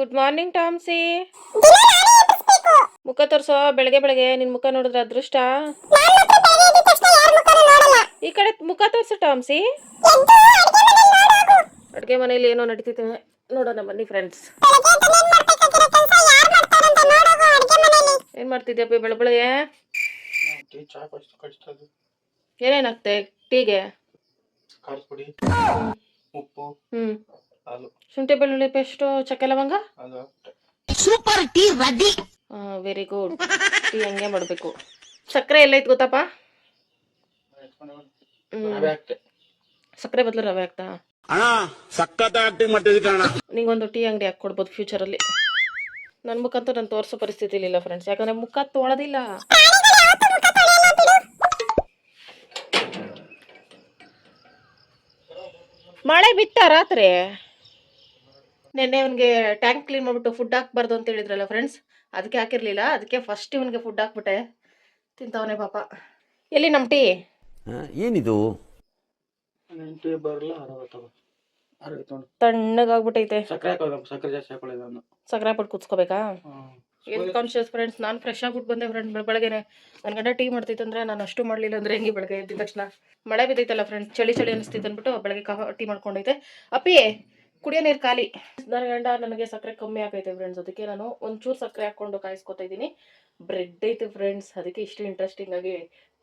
Good morning ಟಾಮ್ಸಿ. ಮುಖ ತೋರ್ಸೋ, ಬೆಳಗ್ಗೆ ಬೆಳಗ್ಗೆ ನಿನ್ ಮುಖ ನೋಡಿದ್ರೆ ಅದೃಷ್ಟ. ಈ ಕಡೆ ಮುಖ ತೋರ್ಸು ಟಾಮ್ಸಿ. ಅಡ್ಗೆ ಮನೇಲಿ ಏನೋ ನಡೀತಿದೆ, ನೋಡೋಣ ಬನ್ನಿ ಫ್ರೆಂಡ್ಸ್. ಏನ್ ಮಾಡ್ತಿದ್ಯಪ್ಪ ಬೆಳಬೆಳಗ್ಗೆ? ಏನೇನಾಗ್ತೆ ಟೀಗೆ? ಉಪ್ಪು, ಶುಂಠಿ ಬೆಳ್ಳುಳ್ಳಿ ಪೇಸ್ಟು, ಚಕ್ಕೆ ಲವಂಗ. Super tea ready. Very good. Tea ಹಂಗೆ ಮಾಡ್ಬೇಕು. ಸಕ್ಕರೆ ಎಲ್ಲ ಐತ್ ಗೊತ್ತಪ್ಪ? ಸಕ್ಕರೆ ಬದಲು ರವೆ ಆಗ್ತಾ? ನಿಂಗೊಂದು ಟೀ ಅಂಗಡಿ ಹಾಕೊಡ್ಬೋದು ಫ್ಯೂಚರ್ ಅಲ್ಲಿ. ನನ್ ಮುಖಂತೂ ನಾನು ತೋರ್ಸೋ ಪರಿಸ್ಥಿತಿ ಇಲ್ಲ ಫ್ರೆಂಡ್ಸ್, ಯಾಕಂದ್ರೆ ಮುಖ ತೊಳೆದಿಲ್ಲ. ಮಳೆ ಬಿತ್ತ ರಾತ್ರಿ. ನೆನ್ನೆ ಅವನಿಗೆ ಟ್ಯಾಂಕ್ ಕ್ಲೀನ್ ಮಾಡ್ಬಿಟ್ಟು ಫುಡ್ ಹಾಕ್ಬಾರ್ದು ಅಂತ ಹೇಳಿದ್ರಲ್ಲ ಫ್ರೆಂಡ್ಸ್, ಅದಕ್ಕೆ ಹಾಕಿರ್ಲಿಲ್ಲ. ಅದಕ್ಕೆ ಫಸ್ಟ್ ಇವನಿಗೆ ಫುಡ್ ಹಾಕ್ಬಿಟ್ಟೆ, ತಿಂತವನೆ ಪಾಪ. ಎಲ್ಲಿ ನಮ್ಮ ಟೀ? ಏನಿದು ತಣ್ಣಗಾಗ್ಬಿಟ್ಟೈತೆ. ಸಕ್ಕರೆ ಜಾಸ್ತಿ ಹಾಕೊಳ್ಳೋದು. ಸಕ್ಕರೆ ಹಾಕ್ಬಿಟ್ಟು ಕುತ್ಕೋಬೇಕಾ? Health conscious friends. ನಾನು ಫ್ರೆಶ್ ಆಗ್ಬಿಟ್ಟು ಬಂದೆ ಫ್ರೆಂಡ್ ಬೆಳಗ್ಗೆನೆ. ನನ್ನ ಗಂಡ ಟೀ ಮಾಡ್ತೈತಂದ್ರೆ ನಾನು ಅಷ್ಟು ಮಾಡಲಿಲ್ಲ ಅಂದ್ರೆ ಹೆಂಗೆ ಬೆಳಗ್ಗೆ ಎದ್ದ ತಕ್ಷಣ. ಮಳೆ ಬಿದ್ದೈತಲ್ಲ ಫ್ರೆಂಡ್ಸ್, ಚಳಿ ಚಳಿ ಅನಿಸ್ತೈತೆ ಅಂದ್ಬಿಟ್ಟು ಬೆಳಗ್ಗೆ ಟೀ ಮಾಡ್ಕೊಂಡೈತೆ. ಅಪ್ಪಿ ಕುಡಿಯೋ ನೀರು ಖಾಲಿ. ನನ್ನ ಗಂಡ ನನಗೆ ಸಕ್ಕರೆ ಕಮ್ಮಿ ಆಗೈತೆ ಫ್ರೆಂಡ್ಸ್, ಅದಕ್ಕೆ ನಾನು ಒಂಚೂರು ಸಕ್ಕರೆ ಹಾಕ್ಕೊಂಡು ಕಾಯಿಸ್ಕೊತಾ ಇದ್ದೀನಿ. ಬ್ರೆಡ್ ಐತೆ ಫ್ರೆಂಡ್ಸ್, ಅದಕ್ಕೆ ಇಷ್ಟು ಇಂಟ್ರೆಸ್ಟಿಂಗ್ ಆಗಿ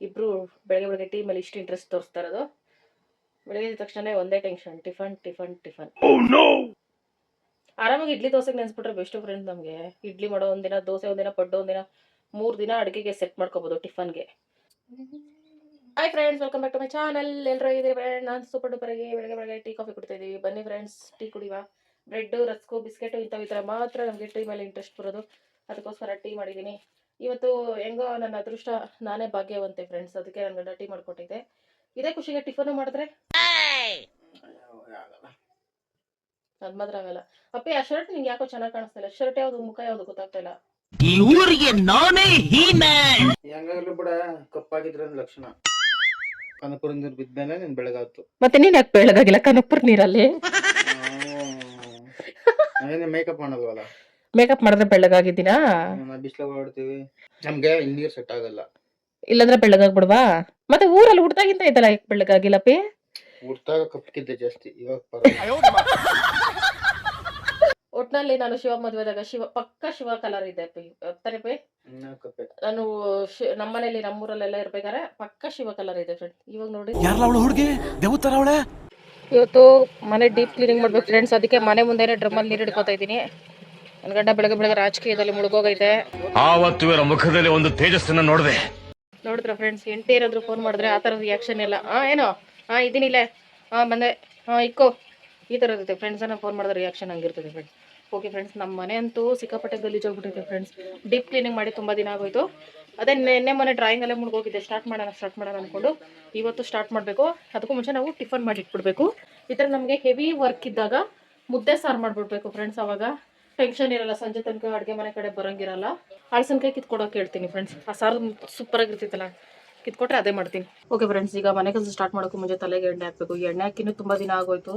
ಇಬ್ರು ಬೆಳಗ್ಗೆ ಟೀ ಮೇಲೆ ಇಷ್ಟು ಇಂಟ್ರೆಸ್ಟ್ ತೋರಿಸ್ತಾ ಇರೋದು. ಬೆಳಗ್ಗೆ ಎದ್ದ ತಕ್ಷಣ ಒಂದೇ ಟೆನ್ಷನ್, ಟಿಫನ್ ಟಿಫನ್ ಟಿಫನ್. ಆರಾಮಾಗಿ ಇಡ್ಲಿ ದೋಸೆಗೆ ನೆನ್ಸ್ಬಿಟ್ರೆ ಬೆಸ್ಟ್ ಫ್ರೆಂಡ್ಸ್. ನಮಗೆ ಇಡ್ಲಿ ಮಾಡೋ ಒಂದಿನ, ದೋಸೆ ಒಂದಿನ, ಪಡ್ಡು ಒಂದಿನ, 3 ದಿನ ಅಡುಗೆಗೆ ಸೆಟ್ ಮಾಡ್ಕೋಬೋದು ಟಿಫನ್ಗೆ. Hi friends, welcome back to my channel. ಎಲ್ಲರೂ ಇದ್ದೀರಿ ಫ್ರೆಂಡ್. ನಾನು ಸೂಪರ್ ಡೂಪರ್ಗೆ ಬೆಳಗ್ಗೆ ಟೀ ಕಾಫಿ ಕುಡ್ತಾ ಇದ್ದೀವಿ. ಬನ್ನಿ ಫ್ರೆಂಡ್ಸ್, ಟೀ ಕುಡಿವಾ. ಬ್ರೆಡ್, ರಸ್ಕು, ಬಿಸ್ಕೆಟು ಇಂಥವು ಈ ಥರ ಮಾತ್ರ ನಮಗೆ ಟೀ ಮೇಲೆ ಇಂಟ್ರೆಸ್ಟ್ ಬರೋದು. ಅದಕ್ಕೋಸ್ಕರ ಟೀ ಮಾಡಿದ್ದೀನಿ ಇವತ್ತು. ಹೆಂಗೋ ನನ್ನ ಅದೃಷ್ಟ, ನಾನೇ ಭಾಗ್ಯವಂತೆ ಫ್ರೆಂಡ್ಸ್, ಅದಕ್ಕೆ ನನ್ನ ಗಂಡ ಟೀ ಮಾಡ್ಕೊಟ್ಟಿದ್ದೆ. ಇದೇ ಖುಷಿಗೆ ಟಿಫನು ಮಾಡಿದ್ರೆ ಅದ್ ಮಾತ್ರ ಆಗಲ್ಲ. ಅಪ್ಪಿ ಆ ಶರ್ಟ್ ನಿಂಗೆ ಯಾಕೋ ಚೆನ್ನಾಗಿ ಕಾಣಿಸ್ತಾ ಇಲ್ಲ. ಶರ್ಟ್ ಯಾವ್ದು, ಮುಖ ಯಾವ್ದು ಗೊತ್ತಾಗ್ತಾ ಇಲ್ಲ. ಈ ಊರಿಗೆ ನಾನೇ ಹೀಮ್ಯಾನ್. ಹೆಂಗಾಗ್ಲೂ ಬಿಡ, ಕಪ್ಪಾಗಿದ್ರೆ ಲಕ್ಷಣ. ಕನಕಪುರ ನೀರು ಬಿದ್ಮೇಲೆ ನೀನ್ ಬೆಳಗಾತು. ಮತ್ತೆ ನೀನ್ ಯಾಕೆ ಬೆಳಗಾಗಿಲ್ಲ ಕನಕಪುರ ನೀರಲ್ಲಿ? ಮೇಕಪ್ ಮಾಡಲ್ವಲ್ಲ. ಮೇಕಪ್ ಮಾಡಿದ್ರೆ ಬೆಳ್ಳಗಾಗಿದ್ದೀನಾ? ಬಿಸ್ಲಾಗ ಓಡ್ತೀವಿ, ನಮ್ಗೆ ನೀರ್ ಸೆಟ್ ಆಗಲ್ಲ. ಇಲ್ಲಾಂದ್ರೆ ಬೆಳ್ಳಗಾಗ್ಬಿಡ್ವಾ? ಮತ್ತೆ ಊರಲ್ಲಿ ಹುಡ್ತಾಗಿಂತ ಐತಲ್ಲ, ಯಾಕೆ ಬೆಳ್ಳಗಾಗಿಲ್ಲಪ್ಪಿ? ಹುಡ್ತಾಗ ಕಪ್ಪಿದ್ದೆ ಜಾಸ್ತಿ, ಇವಾಗ ಒಟ್ನಲ್ಲಿ ನಾನು ಶಿವ ಮದುವೆದಾಗ ಪಕ್ಕ ಶಿವ ಕಲರ್ ಇದೆ ತಾನೆ. ನಾನು ನಮ್ಮನೇಲಿ ನಮ್ಮೂರಲ್ಲೆಲ್ಲ ಇರ್ಬೇಕಾದ್ರೆ ಪಕ್ಕ ಶಿವ ಕಲರ್ ಇದೆ ಫ್ರೆಂಡ್. ಇವಾಗ ನೋಡಿ ಇವತ್ತು ಮನೆ ಡೀಪ್ ಕ್ಲೀನಿಂಗ್ ಮಾಡ್ಬೇಕು ಫ್ರೆಂಡ್ಸ್, ಅದಕ್ಕೆ ಮನೆ ಮುಂದೆನೆ ಡ್ರಮ್ಮಲ್ಲಿ ನೀರು ಹಿಡ್ಕೊತಾ ಇದ್ದೀನಿ. ನನ್ನ ಗಂಡ ಬೆಳಗ್ಗೆ ರಾಜಕೀಯದಲ್ಲಿ ಮುಳುಗೋಗೈತೆ. ಆವತ್ತು ಇವರ ಮುಖದಲ್ಲಿ ಒಂದು ತೇಜಸ್ಸನ್ನ ನೋಡಿದೆ. ನೋಡಿದ್ರ ಫ್ರೆಂಡ್ಸ್, ಎಂಟೇ ಏನಾದ್ರು ಫೋನ್ ಮಾಡಿದ್ರೆ ಆ ಥರ ರಿಯಾಕ್ಷನ್ ಎಲ್ಲ. ಏನೋ ಇದೀನಿಲ್ಲ, ಬಂದೆ, ಇಕ್ಕೋ, ಈ ಥರ ಇರುತ್ತೆ ಫ್ರೆಂಡ್ಸ್. ಫೋನ್ ಮಾಡಿದ್ರೆ ರಿಯಾಕ್ಷನ್ ಹಂಗಿರ್ತದೆ ಫ್ರೆಂಡ್ಸ್. ಓಕೆ ಫ್ರೆಂಡ್ಸ್, ನಮ್ಮ ಮನೆ ಅಂತೂ ಸಿಕ್ಕಾಪಟ್ಟೆ ಗಲೀಜಾಗ್ಬಿಟ್ಟಿದೆ ಫ್ರೆಂಡ್ಸ್. ಡೀಪ್ ಕ್ಲೀನಿಂಗ್ ಮಾಡಿ ತುಂಬ ದಿನ ಆಗೋಯ್ತು. ಅದೇ ನೆನ್ನೆ ಮೊನ್ನೆ ಡ್ರಾಯಿಂಗಲ್ಲೇ ಮುಳುಗೋಗಿದ್ದೆ. ಸ್ಟಾರ್ಟ್ ಮಾಡೋಣ ಅಂದ್ಕೊಂಡು ಇವತ್ತು ಸ್ಟಾರ್ಟ್ ಮಾಡಬೇಕು. ಅದಕ್ಕೂ ಮುಂಚೆ ನಾವು ಟಿಫನ್ ಮಾಡಿ ಇಟ್ಬಿಡ್ಬೇಕು. ಈ ಥರ ನಮಗೆ ಹೆವಿ ವರ್ಕ್ ಇದ್ದಾಗ ಮುದ್ದೆ ಸಾರು ಮಾಡಿಬಿಡ್ಬೇಕು ಫ್ರೆಂಡ್ಸ್. ಅವಾಗ ಟೆನ್ಷನ್ ಇರಲ್ಲ, ಸಂಜೆ ತನಕ ಅಡುಗೆ ಮನೆ ಕಡೆ ಬರೋಂಗಿರಲ್ಲ. ಹಳಸನ್ಕಾಯಿ ಕಿತ್ಕೊಡೋಕೆ ಹೇಳ್ತೀನಿ ಫ್ರೆಂಡ್ಸ್. ಆ ಸಾರು ಸೂಪರಾಗಿರ್ತಿತ್ತಲ್ಲ, ಕಿತ್ಕೊಟ್ರೆ ಅದೇ ಮಾಡ್ತೀನಿ. ಓಕೆ ಫ್ರೆಂಡ್ಸ್, ಈಗ ಮನೆ ಕೆಲಸ ಸ್ಟಾರ್ಟ್ ಮಾಡೋಕ್ಕೂ ಮುಂಚೆ ತಲೆಗೆ ಎಣ್ಣೆ ಹಾಕಬೇಕು. ಈ ಎಣ್ಣೆ ಹಾಕಿನೂ ತುಂಬ ದಿನ ಆಗೋಯ್ತು.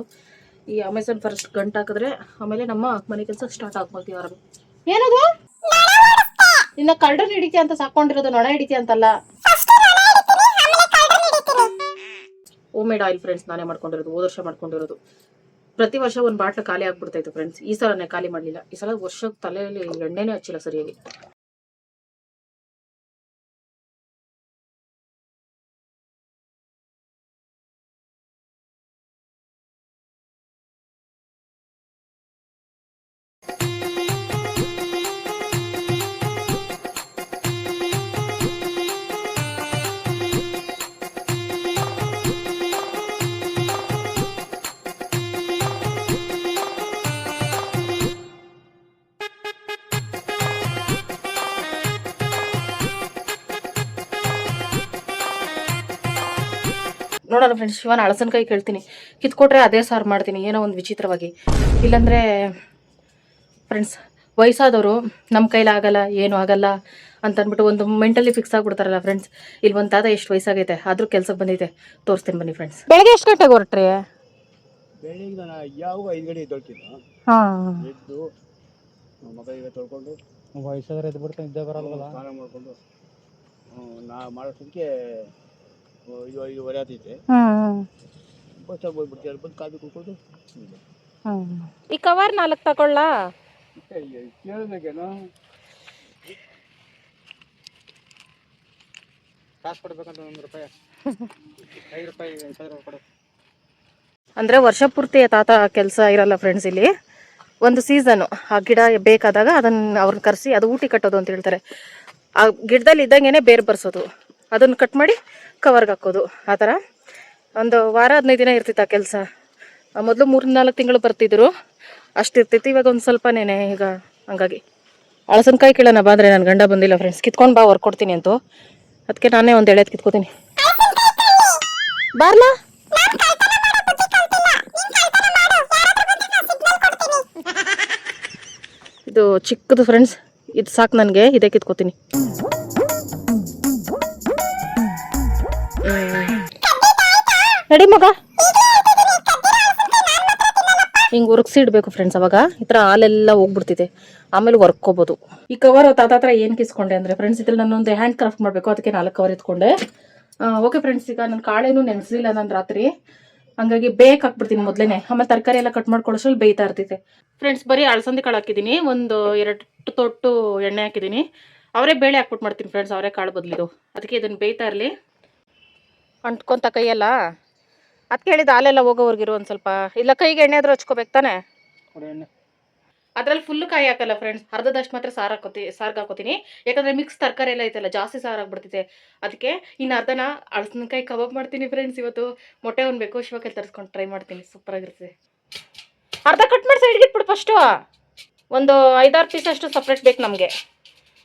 ಈ ಅಮೆಝಾನ್ ಫಸ್ಟ್ ಗಂಟು ಹಾಕಿದ್ರೆ ಆಮೇಲೆ ನಮ್ಮ ಮನೆ ಕೆಲಸ ಸ್ಟಾರ್ಟ್ ಆಗ್ಬೋದು. ಆರಾಮ ಏನದು ಇನ್ನ ಕಳ್ಳನ್ ಹಿಡಿತೀಯ ಅಂತ ಸಾಕೊಂಡಿರೋದು, ನೊಣ ಹಿಡಿತೀಯ ಅಂತಲ್ಲ. ಹೋಮ್ ಮೇಡ್ ಆಯಿಲ್ ಫ್ರೆಂಡ್ಸ್, ನಾನೇ ಮಾಡ್ಕೊಂಡಿರೋದು. ಹೋದ ವರ್ಷ ಮಾಡ್ಕೊಂಡಿರೋದು. ಪ್ರತಿ ವರ್ಷ ಒಂದು ಬಾಟ್ಲು ಖಾಲಿ ಆಗ್ಬಿಡ್ತಾಯಿತ್ತು ಫ್ರೆಂಡ್ಸ್. ಈ ಸಲನೇ ಖಾಲಿ ಮಾಡಲಿಲ್ಲ. ಈ ಸಲ ವರ್ಷಕ್ಕೆ ತಲೆಯಲ್ಲಿ ಎಣ್ಣೆನೇ ಹಚ್ಚಿಲ್ಲ ಸರಿಯಾಗಿ. ನೋಡೋಣ ಫ್ರೆಂಡ್ಸ್, ಶಿವನ ಹಳಸನ್ಕಾಯಿ ಕೇಳ್ತೀನಿ, ಕಿತ್ಕೊಟ್ರೆ ಅದೇ ಸಾರು ಮಾಡ್ತೀನಿ ಏನೋ ಒಂದು ವಿಚಿತ್ರವಾಗಿ. ಇಲ್ಲಾಂದರೆ ಫ್ರೆಂಡ್ಸ್, ವಯಸ್ಸಾದವರು ನಮ್ಮ ಕೈಲಾಗಲ್ಲ, ಏನೂ ಆಗಲ್ಲ ಅಂತ ಅಂದ್ಬಿಟ್ಟು ಒಂದು ಮೆಂಟಲಿ ಫಿಕ್ಸ್ ಆಗಿಬಿಡ್ತಾರಲ್ಲ ಫ್ರೆಂಡ್ಸ್. ಇಲ್ಲಿ ಒಂದು ತಾತ ಎಷ್ಟು ವಯಸ್ಸಾಗೈತೆ ಆದರೂ ಕೆಲ್ಸಕ್ಕೆ ಬಂದೈತೆ, ತೋರಿಸ್ತೀನಿ ಬನ್ನಿ ಫ್ರೆಂಡ್ಸ್. ಬೆಳಗ್ಗೆ ಎಷ್ಟು ಗಂಟೆಗೆ ಹೊರಟ್ರಿ? ಬೆಳಿಗ್ಗೆ ನಾನು ಯಾವ 5 ಗಂಟೆ ಎದ್ದೊಳ್ತೀನಿ. ಹಾಂ, ಎದ್ದು ಮಗ ಈಗ ತೊಳ್ಕೊಂಡು ವಯಸ್ಸಾದ್ರೆ ಎದ್ದು ಬಿಡ್ತಾನೆ, ಇದ್ದೇ ಬರಲ್ವಲ್ಲ. ಸ್ನಾನ ಮಾಡಿಕೊಂಡು ನಾ ಮಾಡೋಷ್ಟಕ್ಕೆ 5:30 ಆಗ್ತೈತೆ. ಬಸ್ಸಾಗಿ ಹೋಗ್ಬಿಡ್ತೀವಿ, ಅಲ್ಲಿ ಬಂದು ಕಾಫಿ ಕುಡ್ಕೊಂಡು ಈ ಕವರ್ 4 ತಗೊಳ್ಳ. ಕೇಳಬೇಕೇನೋ. ಕಾಸು ಕೊಡ್ಬೇಕಂತ 1 ರೂಪಾಯಿ 5 ರೂಪಾಯಿ 5 ಕೊಡು. ಅಂದರೆ ವರ್ಷ ಪೂರ್ತಿ ತಾತ ಕೆಲಸ ಇರಲ್ಲ ಫ್ರೆಂಡ್ಸ್. ಇಲ್ಲಿ ಒಂದು ಸೀಸನು ಆ ಗಿಡ ಬೇಕಾದಾಗ ಅದನ್ನು ಅವ್ರನ್ನ ಕರೆಸಿ ಅದು ಊಟಿ ಕಟ್ಟೋದು ಅಂತ ಹೇಳ್ತಾರೆ. ಆ ಗಿಡದಲ್ಲಿ ಇದ್ದಂಗೆ ಬೇರೆ ಬರ್ಸೋದು, ಅದನ್ನು ಕಟ್ ಮಾಡಿ ಕವರ್ಗೆ ಹಾಕೋದು. ಆ ಥರ ಒಂದು ವಾರ 15 ದಿನ ಇರ್ತಿತ್ತು ಆ ಕೆಲಸ. ಮೊದಲು 3-4 ತಿಂಗಳು ಬರ್ತಿದ್ರು, ಅಷ್ಟು ಇರ್ತಿತ್ತು. ಇವಾಗ ಒಂದು ಸ್ವಲ್ಪನೇ ಈಗ. ಹಂಗಾಗಿ ಹಳಸನಕಾಯಿ ಕೀಳೋಣ ಬಂದರೆ ನನ್ನ ಗಂಡ ಬಂದಿಲ್ಲ ಫ್ರೆಂಡ್ಸ್. ಕಿತ್ಕೊಂಡು ಬಾ ಹೊರ್ಕೊಡ್ತೀನಿ ಅಂತೂ, ಅದಕ್ಕೆ ನಾನೇ ಒಂದು ಎಳೆದು ಕಿತ್ಕೋತೀನಿ. ಬಾರ್ಲಾ ಇದು ಚಿಕ್ಕದು ಫ್ರೆಂಡ್ಸ್, ಇದು ಸಾಕು ನನಗೆ, ಇದೇ ಕಿತ್ಕೋತೀನಿ. ನಡಿ ಮಗ, ಹಿಂಗೆ ಉರುಗಿಸಿಡ್ಬೇಕು ಫ್ರೆಂಡ್ಸ್. ಅವಾಗ ಈ ಥರ ಹಾಲೆಲ್ಲ ಹೋಗ್ಬಿಡ್ತಿದೆ, ಆಮೇಲೆ ವರ್ಕೋಬೋದು. ಈ ಕವರ್ ತಾತ ಹತ್ರ ಏನು ಕಿಸ್ಕೊಂಡೆ ಅಂದರೆ ಫ್ರೆಂಡ್ಸ್, ಇದ್ರಲ್ಲಿ ನಾನೊಂದು ಹ್ಯಾಂಡ್ ಕ್ರಾಫ್ಟ್ ಮಾಡಬೇಕು, ಅದಕ್ಕೆ 4 ಕವರ್ ಎತ್ಕೊಂಡೆ. ಓಕೆ ಫ್ರೆಂಡ್ಸ್, ಈಗ ನಾನು ಕಾಳೇನು ನೆನೆಸಲಿಲ್ಲ ನಾನು ರಾತ್ರಿ, ಹಂಗಾಗಿ ಬೇಕ್ ಹಾಕ್ಬಿಡ್ತೀನಿ ಮೊದಲೇ. ಆಮೇಲೆ ತರಕಾರಿ ಎಲ್ಲ ಕಟ್ ಮಾಡ್ಕೊಳ್ಳೋಷ್ಟ್ರಲ್ಲಿ ಬೇಯ್ತಾ ಇರ್ತೈತೆ ಫ್ರೆಂಡ್ಸ್. ಬರೀ ಅಳಸಂದಿ ಕಾಳು ಹಾಕಿದ್ದೀನಿ, ಒಂದು 2 ತೊಟ್ಟು ಎಣ್ಣೆ ಹಾಕಿದ್ದೀನಿ. ಅವರೇ ಬೇಳೆ ಹಾಕ್ಬಿಟ್ಟು ಮಾಡ್ತೀನಿ ಫ್ರೆಂಡ್ಸ್, ಅವರೇ ಕಾಳು ಬದಲಿದು. ಅದಕ್ಕೆ ಇದನ್ನು ಬೇಯ್ತಾ ಇರಲಿ, ಅಂಟ್ಕೊಂತ ಕೈಯೆಲ್ಲ. ಅದಕ್ಕೆ ಹೇಳಿದ್ದು ಹಾಲೆಲ್ಲ ಹೋಗೋವರೆಗಿರು ಒಂದು ಸ್ವಲ್ಪ. ಇಲ್ಲ ಕೈಗೆ ಎಣ್ಣೆ ಆದರೂ ಹಚ್ಕೋಬೇಕು ತಾನೆ. ಅದ್ರಲ್ಲಿ ಫುಲ್ಲು ಕಾಯಿ ಹಾಕಲ್ಲ ಫ್ರೆಂಡ್ಸ್, ಅರ್ಧದಷ್ಟು ಮಾತ್ರ ಸಾರ್ಗೆ ಹಾಕೋತೀನಿ. ಯಾಕಂದರೆ ಮಿಕ್ಸ್ ತರಕಾರಿ ಎಲ್ಲ ಐತಲ್ಲ, ಜಾಸ್ತಿ ಸಾರು ಆಗ್ಬಿಡ್ತಿದೆ. ಅದಕ್ಕೆ ಇನ್ನು ಅರ್ಧನ ಹಳಸಿನಕಾಯಿ ಕಬಾಬ್ ಮಾಡ್ತೀನಿ ಫ್ರೆಂಡ್ಸ್. ಇವತ್ತು ಮೊಟ್ಟೆ ಹೊನ್ಬೇಕು, ಶಿವಕಾಯಿ ತರಿಸ್ಕೊಂಡು ಟ್ರೈ ಮಾಡ್ತೀನಿ, ಸೂಪರಾಗಿರ್ತದೆ. ಅರ್ಧ ಕಟ್ ಮಾಡಿ ಸೈಡ್ಗೆ ಇಟ್ಬಿಡು ಫಸ್ಟು. ಒಂದು 5-6 ಪೀಸ್ ಅಷ್ಟು ಸಪ್ರೇಟ್ ಬೇಕು ನಮಗೆ.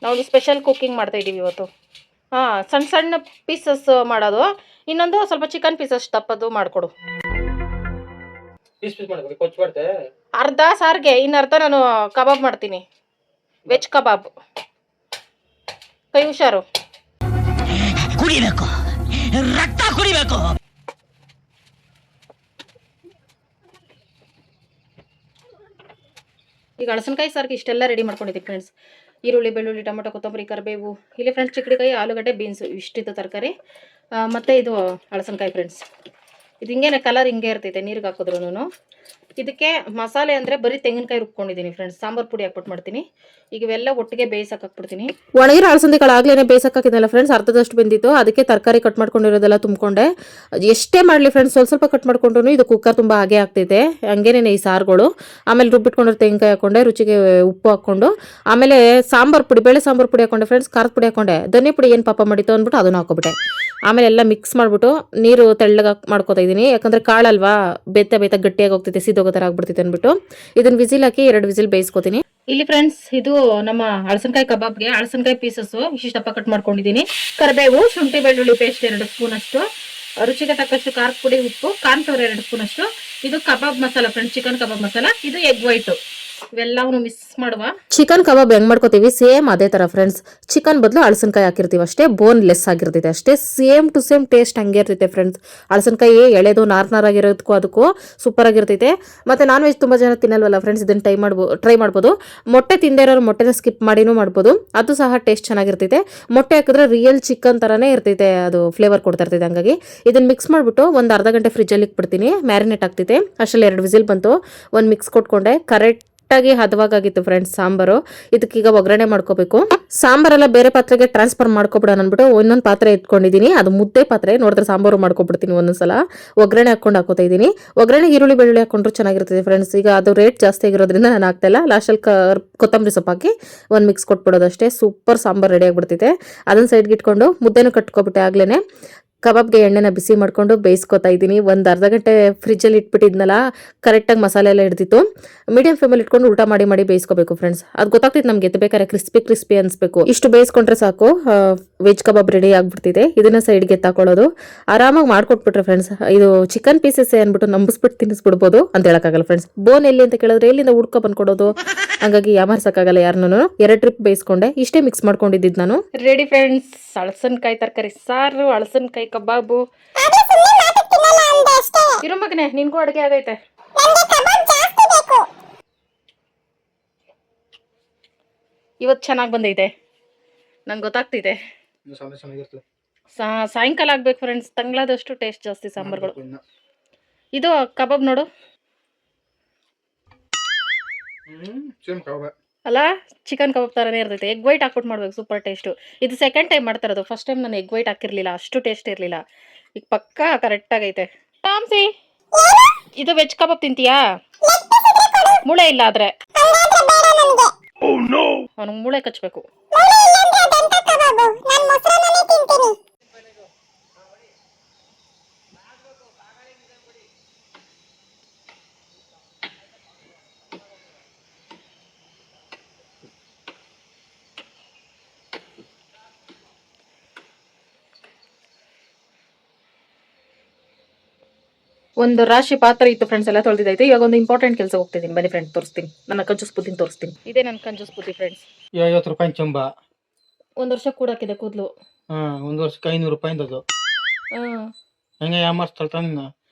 ನಾವು ಸ್ಪೆಷಲ್ ಕುಕ್ಕಿಂಗ್ ಮಾಡ್ತಾಯಿದ್ದೀವಿ ಇವತ್ತು. ಹಾಂ, ಸಣ್ಣ ಸಣ್ಣ ಪೀಸಸ್ ಮಾಡೋದು, ಇನ್ನೊಂದು ಸ್ವಲ್ಪ ಚಿಕನ್ ಪೀಸಸ್ ತಪ್ಪದು ಮಾಡಿಕೊಡು. ಪೀಸ್ ಮಾಡ್ಬೇಕು, ಕೊಚ್ಬಾರ್ದೆ. ಅರ್ಧ ಸಾರಿಗೆ, ಇನ್ನು ಅರ್ಧ ನಾನು ಕಬಾಬ್ ಮಾಡ್ತೀನಿ, ವೆಜ್ ಕಬಾಬ್. ಕೈ ಹುಷಾರು. ಕುಡಿಬೇಕು, ರಕ್ತ ಕುಡಿಬೇಕು. ಈಗ ಹಳಸನಕಾಯಿ ಸಾರಿಗೆ ಇಷ್ಟೆಲ್ಲ ರೆಡಿ ಮಾಡ್ಕೊಂಡಿದ್ದೀವಿ ಫ್ರೆಂಡ್ಸ್. ಈರುಳ್ಳಿ, ಬೆಳ್ಳುಳ್ಳಿ, ಟೊಮೆಟೊ, ಕೊತ್ತಂಬರಿ, ಕರಿಬೇವು, ಇಲ್ಲಿ ಫ್ರೆಂಡ್ಸ್ ಚಿಕ್ಕಡಿಕಾಯಿ, ಆಲೂಗಡ್ಡೆ, ಬೀನ್ಸು ಇಷ್ಟಿತ್ತು ತರಕಾರಿ. ಮತ್ತು ಇದು ಹಳಸನಕಾಯಿ ಫ್ರೆಂಡ್ಸ್. ಇದು ಹಿಂಗೇನೆ ಕಲರ್ ಹಿಂಗೆ ಇರ್ತೈತೆ ನೀರಿಗೆ ಹಾಕಿದ್ರೂ. ಇದಕ್ಕೆ ಮಸಾಲೆ ಅಂದರೆ ಬರೀ ತೆಂಗಿನಕಾಯಿ ರುಬ್ಕೊಂಡಿದ್ದೀನಿ ಫ್ರೆಂಡ್ಸ್, ಸಾಂಬಾರು ಪುಡಿ ಹಾಕ್ಬಿಟ್ಟು ಮಾಡ್ತೀನಿ. ಈಗ ಇವೆಲ್ಲ ಒಟ್ಟಿಗೆ ಬೇಯಿಸಕ್ಕೆ ಹಾಕ್ಬಿಡ್ತೀನಿ. ಒಣಗಿರೋ ಅಳಸಂದಿ ಕಾಳು ಆಗಲೇ ಬೇಯಿಸಕ್ಕೆ ಹಾಕಿದ್ನಲ್ಲ ಫ್ರೆಂಡ್ಸ್, ಅರ್ಧದಷ್ಟು ಬೆಂದಿತ್ತು. ಅದಕ್ಕೆ ತರಕಾರಿ ಕಟ್ ಮಾಡ್ಕೊಂಡಿರೋದೆಲ್ಲ ತುಂಬಿಕೊಂಡೆ. ಎಷ್ಟೇ ಮಾಡಲಿ ಫ್ರೆಂಡ್ಸ್, ಸ್ವಲ್ಪ ಕಟ್ ಮಾಡ್ಕೊಂಡ್ರು ಇದು ಕುಕ್ಕರ್ ತುಂಬ ಹಾಗೆ ಆಗ್ತೈತೆ. ಹಂಗೇನೆ ಈ ಸಾರುಗಳು. ಆಮೇಲೆ ರುಬ್ಬಿಟ್ಕೊಂಡಿರೋ ತೆಂಗಿನಕಾಯಿ ಹಾಕೊಂಡೆ, ರುಚಿಗೆ ಉಪ್ಪು ಹಾಕ್ಕೊಂಡು, ಆಮೇಲೆ ಸಾಂಬಾರು ಪುಡಿ, ಬೇಳೆ ಸಾಂಬಾರು ಪುಡಿ ಹಾಕೊಂಡೆ ಫ್ರೆಂಡ್ಸ್. ಖಾರದ ಪುಡಿ ಹಾಕೊಂಡೆ, ಧನಿಯಾ ಪುಡಿ ಏನು ಪಾಪ ಮಾಡಿತ್ತು ಅಂದ್ಬಿಟ್ಟು ಅದನ್ನು ಹಾಕೋಬಿಟ್ಟೆ. ಆಮೇಲೆ ಎಲ್ಲ ಮಿಕ್ಸ್ ಮಾಡಿಬಿಟ್ಟು ನೀರು ತೆಳ್ಳಗೆ ಮಾಡ್ಕೋತಾ ಇದ್ದೀನಿ, ಯಾಕಂದರೆ ಕಾಳಲ್ವಾ ಬೇಯ್ತಾ ಗಟ್ಟಿಯಾಗಿ ಹೋಗ್ತೈತೆ, ಸಿದೋಗೋ ಥರ ಆಗ್ಬಿಡ್ತೈತೆ ಅಂದ್ಬಿಟ್ಟು. ಇದನ್ನು ವಿಸಿಲ್ ಹಾಕಿ 2 ವಿಸಿಲ್ ಬೇಯಿಸ್ಕೊತೀನಿ. ಇಲ್ಲಿ ಫ್ರೆಂಡ್ಸ್, ಇದು ನಮ್ಮ ಹಳಸನಕಾಯಿ ಕಬಾಬ್ಗೆ ಹಳಸನಕಾಯಿ ಪೀಸಸ್ಸು ಇಷ್ಟಿಷ್ಟಪ್ಪ ಕಟ್ ಮಾಡ್ಕೊಂಡಿದ್ದೀನಿ. ಕರಿಬೇವು, ಶುಂಠಿ ಬೆಳ್ಳುಳ್ಳಿ ಪೇಸ್ಟ್ 2 ಸ್ಪೂನ್ ಅಷ್ಟು, ರುಚಿಗೆ ತಕ್ಕಷ್ಟು ಖಾರದ ಪುಡಿ, ಉಪ್ಪು, ಕಾರ್ನ್ಫ್ಲವರ್ 2 ಸ್ಪೂನ್ ಅಷ್ಟು. ಇದು ಕಬಾಬ್ ಮಸಾಲ ಫ್ರೆಂಡ್ಸ್, ಚಿಕನ್ ಕಬಾಬ್ ಮಸಾಲ. ಇದು ಎಗ್ ವೈಟು. ಇವೆಲ್ಲವನ್ನು ಮಿಕ್ಸ್ ಮಾಡುವ. ಚಿಕನ್ ಕಬಾಬ್ ಹೆಂಗ್ ಮಾಡ್ಕೋತೀವಿ ಸೇಮ್ ಅದೇ ತರ ಫ್ರೆಂಡ್ಸ್. ಚಿಕನ್ ಬದಲು ಹಳಸನಕಾಯಿ ಹಾಕಿರ್ತೀವಿ ಅಷ್ಟೇ, ಬೋನ್ಲೆಸ್ ಆಗಿರ್ತೈತೆ ಅಷ್ಟೇ. ಸೇಮ್ ಟು ಸೇಮ್ ಟೇಸ್ಟ್ ಹಂಗೆ ಇರ್ತೈತೆ ಫ್ರೆಂಡ್ಸ್. ಹಳಸನಕಾಯಿ ಎಳೆದು ನಾರ್ನಾರಾಗಿರೋದಕ್ಕೂ ಅದಕ್ಕೂ ಸೂಪರ್ ಆಗಿರ್ತೈತೆ. ಮತ್ತೆ ನಾನ್ ವೆಜ್ ತುಂಬಾ ಜನ ತಿನ್ನಲ್ವಲ್ಲ ಫ್ರೆಂಡ್ಸ್, ಇದನ್ನ ಟ್ರೈ ಮಾಡ್ಬೋದು. ಮೊಟ್ಟೆ ತಿಂದೇ ಇರೋರು ಮೊಟ್ಟೆನ ಸ್ಕಿಪ್ ಮಾಡಿನೂ ಮಾಡ್ಬೋದು, ಅದು ಸಹ ಟೇಸ್ಟ್ ಚೆನ್ನಾಗಿರ್ತೈತೆ. ಮೊಟ್ಟೆ ಹಾಕಿದ್ರೆ ರಿಯಲ್ ಚಿಕನ್ ತರಾನೇ ಇರ್ತೈತೆ, ಅದು ಫ್ಲೇವರ್ ಕೊಡ್ತಾ ಇರ್ತೈತೆ. ಹಂಗಾಗಿ ಇದನ್ನ ಮಿಕ್ಸ್ ಮಾಡ್ಬಿಟ್ಟು ಒಂದು ಅರ್ಧ ಗಂಟೆ ಫ್ರಿಜ್ಜಲ್ಲಿ ಇಟ್ಬಿಡ್ತೀನಿ, ಮ್ಯಾರಿನೇಟ್ ಆಗ್ತೈತೆ. ಅಷ್ಟರಲ್ಲಿ 2 ವಿಸಿಲ್ ಬಂತು, ಒಂದು ಮಿಕ್ಸ್ ಕೊಟ್ಕೊಂಡೆ. ಕರೆಕ್ಟ್ ಆಗಿ ಹದವಾಗಿತ್ತು ಫ್ರೆಂಡ್ಸ್ ಸಾಂಬಾರು. ಇದಕ್ಕೀಗ ಒಗ್ಗರಣೆ ಮಾಡ್ಕೋಬೇಕು. ಸಾಂಬಾರೆಲ್ಲ ಬೇರೆ ಪಾತ್ರೆಗೆ ಟ್ರಾನ್ಸ್ಫರ್ ಮಾಡ್ಕೊಬಿಡೋಣ ಅಂದ್ಬಿಟ್ಟು ಇನ್ನೊಂದು ಪಾತ್ರೆ ಇಟ್ಕೊಂಡಿದ್ದೀನಿ, ಅದು ಮುದ್ದೆ ಪಾತ್ರೆ. ನೋಡಿದ್ರೆ ಸಾಂಬಾರು ಮಾಡ್ಕೊಬಿಡ್ತೀನಿ ಒಂದೊಂದ್ಸಲ. ಒಗ್ಗರಣೆ ಹಾಕೊಂಡು ಹಾಕೋತಾ ಇದ್ದೀನಿ. ಒಗ್ಗರಣೆಗೆ ಈರುಳ್ಳಿ ಬೆಳ್ಳುಳ್ಳಿ ಹಾಕೊಂಡ್ರು ಚೆನ್ನಾಗಿರ್ತದೆ ಫ್ರೆಂಡ್ಸ್. ಈಗ ಅದು ರೇಟ್ ಜಾಸ್ತಿ ಆಗಿರೋದ್ರಿಂದ ನಾನು ಹಾಕ್ತಾ ಇಲ್ಲ. ಲಾಸ್ಟಲ್ಲಿ ಕೊತ್ತಂಬರಿ ಸೊಪ್ಪು ಹಾಕಿ ಒಂದು ಮಿಕ್ಸ್ ಕೊಟ್ಬಿಡೋದಷ್ಟೇ. ಸೂಪರ್ ಸಾಂಬಾರು ರೆಡಿ ಆಗಿಬಿಡ್ತೈತೆ. ಅದನ್ನ ಸೈಡ್ಗೆ ಇಟ್ಕೊಂಡು ಮುದ್ದೆನೂ ಕಟ್ಕೊಬಿಟ್ಟೆ ಆಗ್ಲೇ. ಕಬಾಬ್ಗೆ ಎಣ್ಣೆನ ಬಿಸಿ ಮಾಡ್ಕೊಂಡು ಬೇಯಿಸ್ಕೊತಾ ಇದ್ದೀನಿ. ಒಂದು ಅರ್ಧ ಗಂಟೆ ಫ್ರಿಜ್ಜಲ್ಲಿ ಇಟ್ಬಿಟ್ಟಿದ್ನಲ್ಲ, ಕರೆಕ್ಟಾಗಿ ಮಸಾಲೆ ಎಲ್ಲ ಹಿಡ್ದಿತ್ತು. ಮೀಡಿಯಂ ಫ್ಲೇಮಲ್ಲಿ ಇಟ್ಕೊಂಡು ಊಟ ಮಾಡಿ ಬೇಯಿಸ್ಕೋಬೇಕು ಫ್ರೆಂಡ್ಸ್. ಅದು ಗೊತ್ತಾಗ್ತಿತ್ತು ನಮಗೆ, ಎತ್ತಬೇಕಾದ್ರೆ ಕ್ರಿಸ್ಪಿ ಅನ್ಸ್ಬೇಕು. ಇಷ್ಟು ಬೇಯಿಸ್ಕೊಂಡ್ರೆ ಸಾಕು, ವೆಜ್ ಕಬಾಬ್ ರೆಡಿ ಆಗ್ಬಿಡ್ತಿದೆ. ಇದನ್ನ ಸೈಡ್ಗೆ ಎತ್ತಾಕೊಳ್ಳೋದು. ಆರಾಮಾಗಿ ಮಾಡ್ಕೊಟ್ಬಿಟ್ರೆ ಫ್ರೆಂಡ್ಸ್, ಇದು ಚಿಕನ್ ಪೀಸಸ್ ಅಂದ್ಬಿಟ್ಟು ನಂಬಿಸ್ಬಿಟ್ಟು ತಿನ್ನಿಸ್ಬಿಡ್ಬೋದು ಅಂತ ಹೇಳಕ್ಕಾಗಲ್ಲ ಫ್ರೆಂಡ್ಸ್. ಬೋನ್ ಎಲ್ಲಿ ಅಂತ ಕೇಳಿದ್ರೆ ಎಲ್ಲಿಂದ ಹುಡ್ಕೊ ಬಂದ್ಕೊಡೋದು, ಹಂಗಾಗಿ ಯಾಮಾರ್ಸಕ್ಕಾಗಲ್ಲ ಯಾರನ್ನೂ. 2 ಟ್ರಿಪ್ ಬೇಯಿಸ್ಕೊಂಡೆ, ಇಷ್ಟೇ ಮಿಕ್ಸ್ ಮಾಡ್ಕೊಂಡಿದ್ದು ನಾನು. ರೆಡಿ ಫ್ರೆಂಡ್ಸ್, ಹಳಸನಕಾಯಿ ತರಕಾರಿ ಸಾರು, ಹಳಸನಕಾಯಿ ಕಬಾಬು. ಇರೋ ಮಗನೆ, ನಿನ್ಗೂ ಅಡುಗೆ ಆಗೈತೆ. ಇವತ್ತು ಚೆನ್ನಾಗಿ ಬಂದೈತೆ, ನಂಗೆ ಗೊತ್ತಾಗ್ತಿದೆ. ಇನ್ನು ಸಾಂಬಾರ್ ಚೆನ್ನಾಗಿರ್ತದೆ. ಸಾಯಂಕಾಲ ಆಗ್ಬೇಕು ಫ್ರೆಂಡ್ಸ್, ತಂಗ್ಳಾದಷ್ಟು ಟೇಸ್ಟ್ ಜಾಸ್ತಿ ಸಾಂಬಾರ್ಗಳು. ಮಾಡ್ಬೇಕು ಇನ್ನು. ಇದು ಕಬಾಬ್ ನೋಡು, ಸೇಮ್ ಕಬಾಬ್. ಅಲ್ಲ ಚಿಕನ್ ಕಬಾಬ್ ಥರನೇ ಇರ್ತೈತೆ. ಎಗ್ ವೈಟ್ ಹಾಕ್ಬಿಟ್ಟು ಮಾಡ್ಬೇಕು, ಸೂಪರ್ ಟೇಸ್ಟು. ಇದು ಸೆಕೆಂಡ್ ಟೈಮ್ ಮಾಡ್ತಾ ಇರೋದು, ಫಸ್ಟ್ ಟೈಮ್ ನಾನು ಎಗ್ ವೈಟ್ ಹಾಕಿರಲಿಲ್ಲ, ಅಷ್ಟು ಟೇಸ್ಟ್ ಇರಲಿಲ್ಲ. ಈಗ ಪಕ್ಕಾ ಕರೆಕ್ಟಾಗೈತೆ. ಟಾಮ್ಸಿ, ಇದು ವೆಜ್ ಕಬಾಬ್ ತಿಂತೀಯಾ? ಮೂಳೆ ಇಲ್ಲ ಆದ್ರೆ ಅವನಿಗೆ ಮೂಳೆ ಕಚ್ಚಬೇಕು. ಒಂದು ರಾಶಿ ಪಾತ್ರೆ ಇತ್ತು ಫ್ರೆಂಡ್ಸ್, ಎಲ್ಲ ತೊಳೆದಿದ್ದೈತೆ. ಇವಾಗ ಒಂದು ಇಂಪಾರ್ಟೆಂಟ್ ಕೆಲಸ ಹೋಗ್ತಿದ್ದೀನಿ, ಬನ್ನಿ ಫ್ರೆಂಡ್ಸ್ ತೋರಿಸ್ತೀನಿ. ನನ್ನ ಕಂಜೂಸ್ ಬುದ್ಧಿನ ತೋರಿಸ್ತೀನಿ. ಇದೇ ನನ್ನ ಕಂಜೂಸ್ ಬುದ್ಧಿ ಫ್ರೆಂಡ್ಸ್. 50 ರೂಪಾಯಿ ಚಂಬ. ಒಂದು ವರ್ಷ ಕೂಡಾಕಿದೆ ಕೂದಲು. ಒಂದು ವರ್ಷಕ್ಕೆ 500 ರೂಪಾಯಿಂದ ಅದು. ಹೆಂಗೆ ಯಾಮಾರಿಸ್ತಾಳ್ತಾ ನಿನ್ನ?